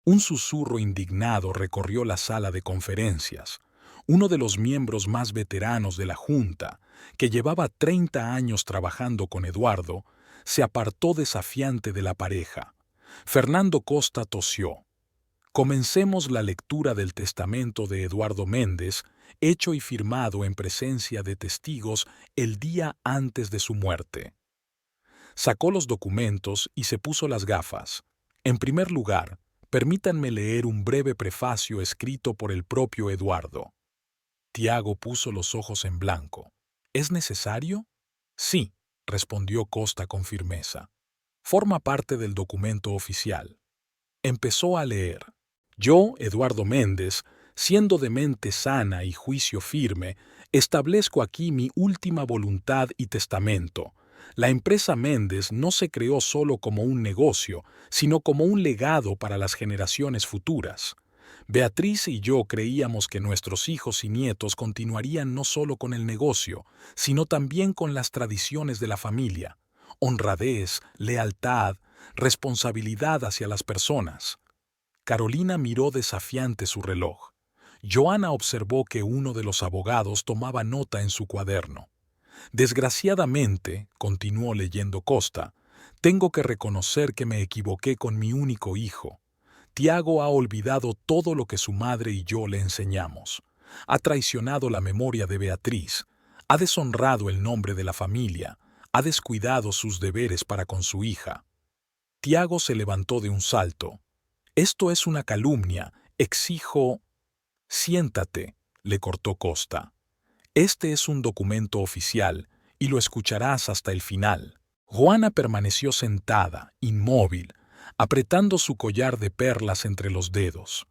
Un susurro indignado recorrió la sala de conferencias. Uno de los miembros más veteranos de la Junta, que llevaba 30 años trabajando con Eduardo, se apartó desafiante de la pareja. Fernando Costa tosió. Comencemos la lectura del testamento de Eduardo Méndez, hecho y firmado en presencia de testigos el día antes de su muerte. Sacó los documentos y se puso las gafas. En primer lugar, permítanme leer un breve prefacio escrito por el propio Eduardo. Tiago puso los ojos en blanco. ¿Es necesario? Sí, respondió Costa con firmeza. Forma parte del documento oficial. Empezó a leer. Yo, Eduardo Méndez, siendo de mente sana y juicio firme, establezco aquí mi última voluntad y testamento. La empresa Méndez no se creó solo como un negocio, sino como un legado para las generaciones futuras. Beatriz y yo creíamos que nuestros hijos y nietos continuarían no solo con el negocio, sino también con las tradiciones de la familia: honradez, lealtad, responsabilidad hacia las personas. Carolina miró desafiante su reloj. Joana observó que uno de los abogados tomaba nota en su cuaderno. Desgraciadamente, continuó leyendo Costa, tengo que reconocer que me equivoqué con mi único hijo. Tiago ha olvidado todo lo que su madre y yo le enseñamos. Ha traicionado la memoria de Beatriz, ha deshonrado el nombre de la familia, ha descuidado sus deberes para con su hija. Tiago se levantó de un salto. Esto es una calumnia, exijo... Siéntate, le cortó Costa. Este es un documento oficial y lo escucharás hasta el final. Juana permaneció sentada, inmóvil, apretando su collar de perlas entre los dedos.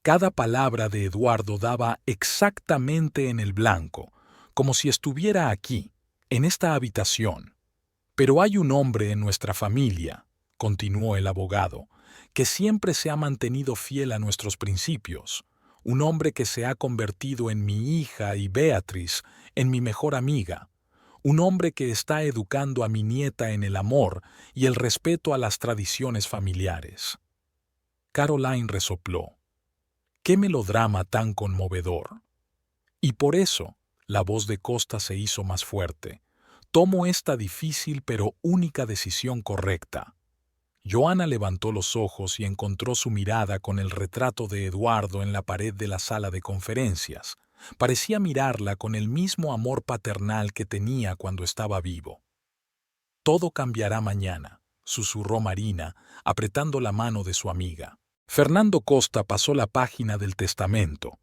Cada palabra de Eduardo daba exactamente en el blanco, como si estuviera aquí, en esta habitación. Pero hay un hombre en nuestra familia, continuó el abogado, que siempre se ha mantenido fiel a nuestros principios. Un hombre que se ha convertido en mi hija y Beatriz, en mi mejor amiga. Un hombre que está educando a mi nieta en el amor y el respeto a las tradiciones familiares. Caroline resopló. ¡Qué melodrama tan conmovedor! Y por eso, la voz de Costa se hizo más fuerte. Tomo esta difícil pero única decisión correcta. Joana levantó los ojos y encontró su mirada con el retrato de Eduardo en la pared de la sala de conferencias. Parecía mirarla con el mismo amor paternal que tenía cuando estaba vivo. Todo cambiará mañana, susurró Marina, apretando la mano de su amiga. Fernando Costa pasó la página del testamento.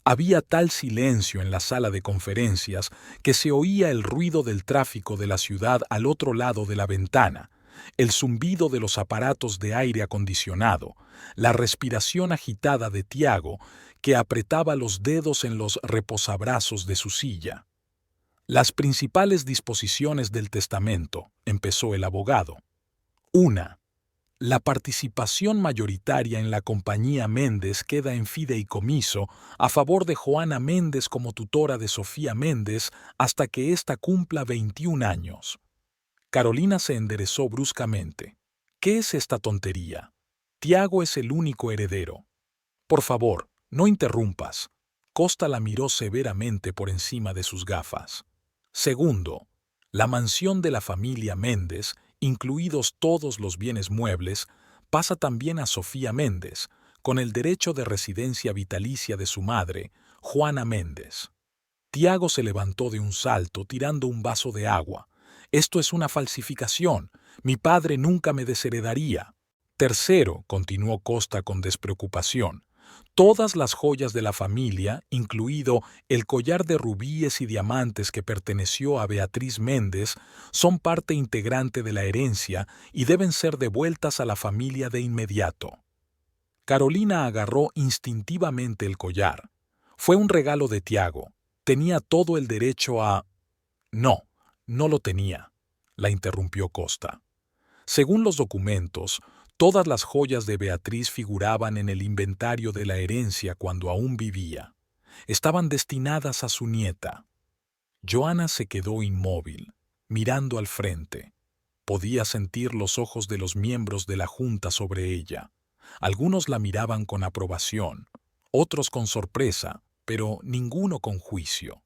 Había tal silencio en la sala de conferencias que se oía el ruido del tráfico de la ciudad al otro lado de la ventana, el zumbido de los aparatos de aire acondicionado, la respiración agitada de Tiago, que apretaba los dedos en los reposabrazos de su silla. Las principales disposiciones del testamento, empezó el abogado. 1. La participación mayoritaria en la compañía Méndez queda en fideicomiso a favor de Joana Méndez como tutora de Sofía Méndez hasta que ésta cumpla 21 años. Carolina se enderezó bruscamente. ¿Qué es esta tontería? Tiago es el único heredero. Por favor, no interrumpas. Costa la miró severamente por encima de sus gafas. Segundo, la mansión de la familia Méndez, incluidos todos los bienes muebles, pasa también a Sofía Méndez, con el derecho de residencia vitalicia de su madre, Juana Méndez. Tiago se levantó de un salto tirando un vaso de agua. Esto es una falsificación. Mi padre nunca me desheredaría. Tercero, continuó Costa con despreocupación, todas las joyas de la familia, incluido el collar de rubíes y diamantes que perteneció a Beatriz Méndez, son parte integrante de la herencia y deben ser devueltas a la familia de inmediato. Carolina agarró instintivamente el collar. Fue un regalo de Tiago. Tenía todo el derecho a... No, no lo tenía, la interrumpió Costa. Según los documentos, todas las joyas de Beatriz figuraban en el inventario de la herencia cuando aún vivía. Estaban destinadas a su nieta. Joana se quedó inmóvil, mirando al frente. Podía sentir los ojos de los miembros de la junta sobre ella. Algunos la miraban con aprobación, otros con sorpresa, pero ninguno con juicio.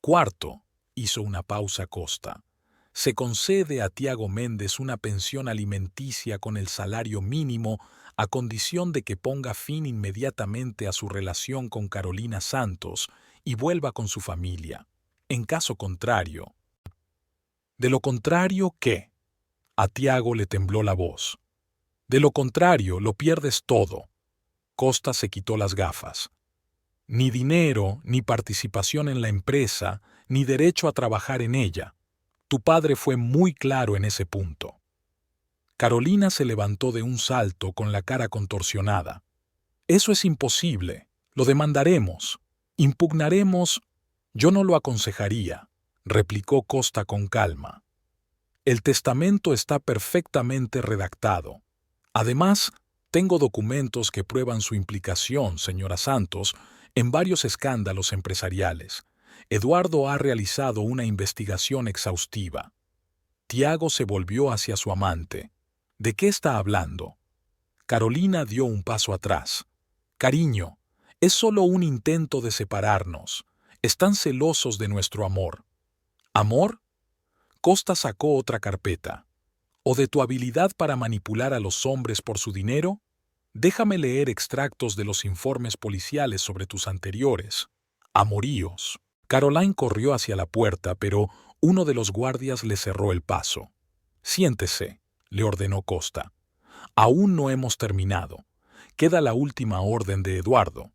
Cuarto, hizo una pausa Costa. Se concede a Tiago Méndez una pensión alimenticia con el salario mínimo a condición de que ponga fin inmediatamente a su relación con Carolina Santos y vuelva con su familia. En caso contrario... ¿De lo contrario qué? A Tiago le tembló la voz. De lo contrario, lo pierdes todo. Costa se quitó las gafas. Ni dinero, ni participación en la empresa, ni derecho a trabajar en ella. Tu padre fue muy claro en ese punto. Carolina se levantó de un salto con la cara contorsionada. Eso es imposible. Lo demandaremos. Impugnaremos. Yo no lo aconsejaría, replicó Costa con calma. El testamento está perfectamente redactado. Además, tengo documentos que prueban su implicación, señora Santos, en varios escándalos empresariales. Eduardo ha realizado una investigación exhaustiva. Tiago se volvió hacia su amante. ¿De qué está hablando? Carolina dio un paso atrás. Cariño, es solo un intento de separarnos. Están celosos de nuestro amor. ¿Amor? Costa sacó otra carpeta. ¿O de tu habilidad para manipular a los hombres por su dinero? Déjame leer extractos de los informes policiales sobre tus anteriores. Amoríos. Caroline corrió hacia la puerta, pero uno de los guardias le cerró el paso. Siéntese, le ordenó Costa. Aún no hemos terminado. Queda la última orden de Eduardo.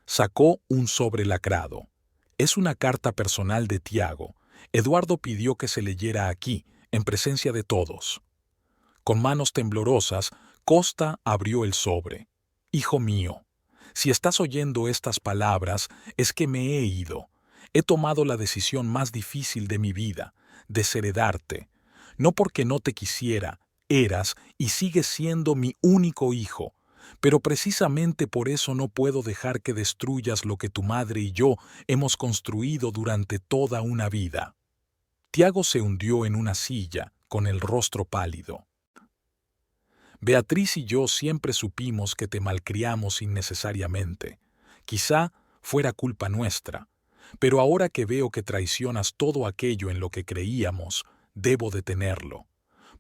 Sacó un sobre lacrado. Es una carta personal de Tiago. Eduardo pidió que se leyera aquí, en presencia de todos. Con manos temblorosas, Costa abrió el sobre. Hijo mío, si estás oyendo estas palabras, es que me he ido. He tomado la decisión más difícil de mi vida, desheredarte. No porque no te quisiera, eras y sigues siendo mi único hijo, pero precisamente por eso no puedo dejar que destruyas lo que tu madre y yo hemos construido durante toda una vida. Tiago se hundió en una silla, con el rostro pálido. Beatriz y yo siempre supimos que te malcriamos innecesariamente. Quizá fuera culpa nuestra. Pero ahora que veo que traicionas todo aquello en lo que creíamos, debo detenerlo.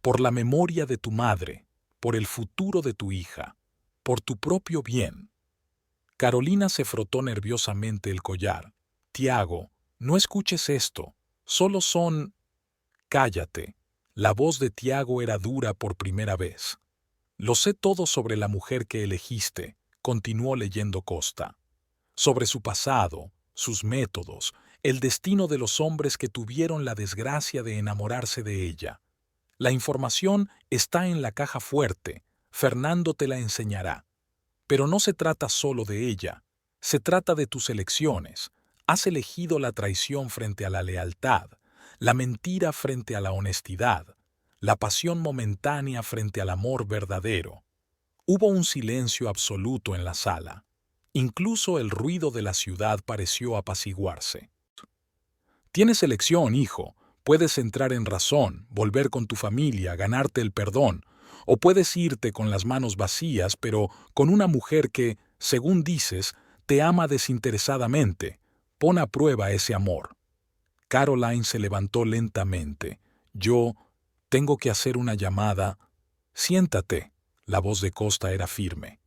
Por la memoria de tu madre, por el futuro de tu hija, por tu propio bien. Carolina se frotó nerviosamente el collar. Tiago, no escuches esto. Solo son... Cállate. La voz de Tiago era dura por primera vez. Lo sé todo sobre la mujer que elegiste, continuó leyendo Costa. Sobre su pasado, sus métodos, el destino de los hombres que tuvieron la desgracia de enamorarse de ella. La información está en la caja fuerte, Fernando te la enseñará. Pero no se trata solo de ella, se trata de tus elecciones. Has elegido la traición frente a la lealtad, la mentira frente a la honestidad, la pasión momentánea frente al amor verdadero. Hubo un silencio absoluto en la sala. Incluso el ruido de la ciudad pareció apaciguarse. Tienes elección, hijo. Puedes entrar en razón, volver con tu familia, ganarte el perdón, o puedes irte con las manos vacías, pero con una mujer que, según dices, te ama desinteresadamente. Pon a prueba ese amor. Caroline se levantó lentamente. Yo tengo que hacer una llamada. Siéntate. La voz de Costa era firme.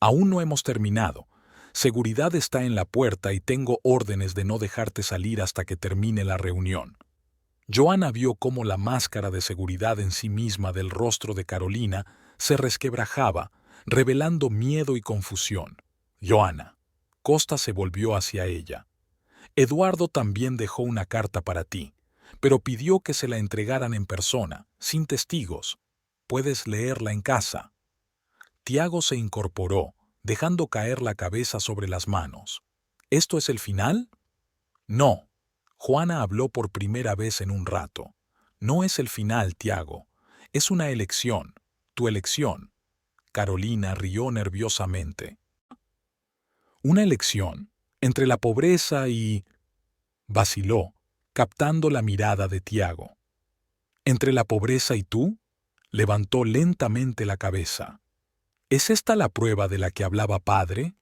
Aún no hemos terminado. Seguridad está en la puerta y tengo órdenes de no dejarte salir hasta que termine la reunión. Joanna vio cómo la máscara de seguridad en sí misma del rostro de Carolina se resquebrajaba, revelando miedo y confusión. Joanna. Costa se volvió hacia ella. Eduardo también dejó una carta para ti, pero pidió que se la entregaran en persona, sin testigos. Puedes leerla en casa. Tiago se incorporó, dejando caer la cabeza sobre las manos. ¿Esto es el final? No. Juana habló por primera vez en un rato. No es el final, Tiago. Es una elección. Tu elección. Carolina rió nerviosamente. Una elección. Entre la pobreza y... Vaciló, captando la mirada de Tiago. ¿Entre la pobreza y tú? Levantó lentamente la cabeza. ¿Es esta la prueba de la que hablaba padre?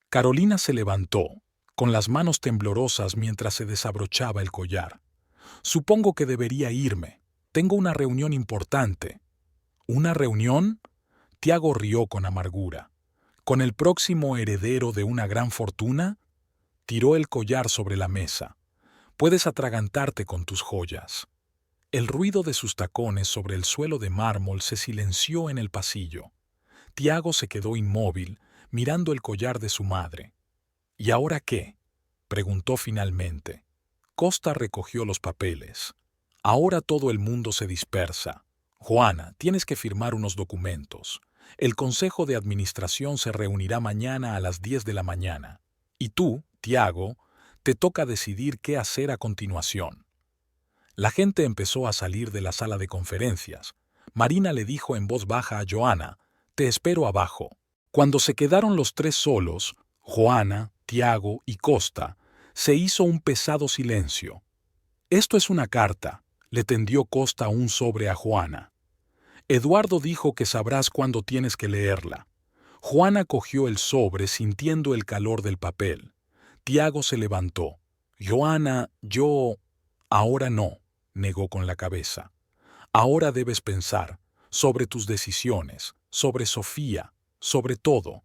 Carolina se levantó, con las manos temblorosas mientras se desabrochaba el collar. Supongo que debería irme. Tengo una reunión importante. ¿Una reunión? Tiago rió con amargura. ¿Con el próximo heredero de una gran fortuna? Tiró el collar sobre la mesa. Puedes atragantarte con tus joyas. El ruido de sus tacones sobre el suelo de mármol se silenció en el pasillo. Tiago se quedó inmóvil, mirando el collar de su madre. ¿Y ahora qué? Preguntó finalmente. Costa recogió los papeles. Ahora todo el mundo se dispersa. Juana, tienes que firmar unos documentos. El Consejo de Administración se reunirá mañana a las 10 de la mañana. Y tú, Tiago, te toca decidir qué hacer a continuación. La gente empezó a salir de la sala de conferencias. Marina le dijo en voz baja a Joanna, «Te espero abajo». Cuando se quedaron los tres solos, Juana, Tiago y Costa, se hizo un pesado silencio. «Esto es una carta», le tendió Costa un sobre a Juana. «Eduardo dijo que sabrás cuándo tienes que leerla». Juana cogió el sobre sintiendo el calor del papel. Tiago se levantó. «Joanna, yo...» «Ahora no», negó con la cabeza. «Ahora debes pensar sobre tus decisiones, sobre Sofía, sobre todo».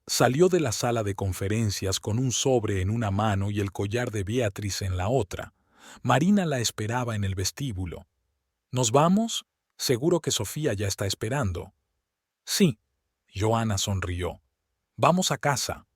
Salió de la sala de conferencias con un sobre en una mano y el collar de Beatriz en la otra. Marina la esperaba en el vestíbulo. «¿Nos vamos? Seguro que Sofía ya está esperando». «Sí». Joanna sonrió. «Vamos a casa».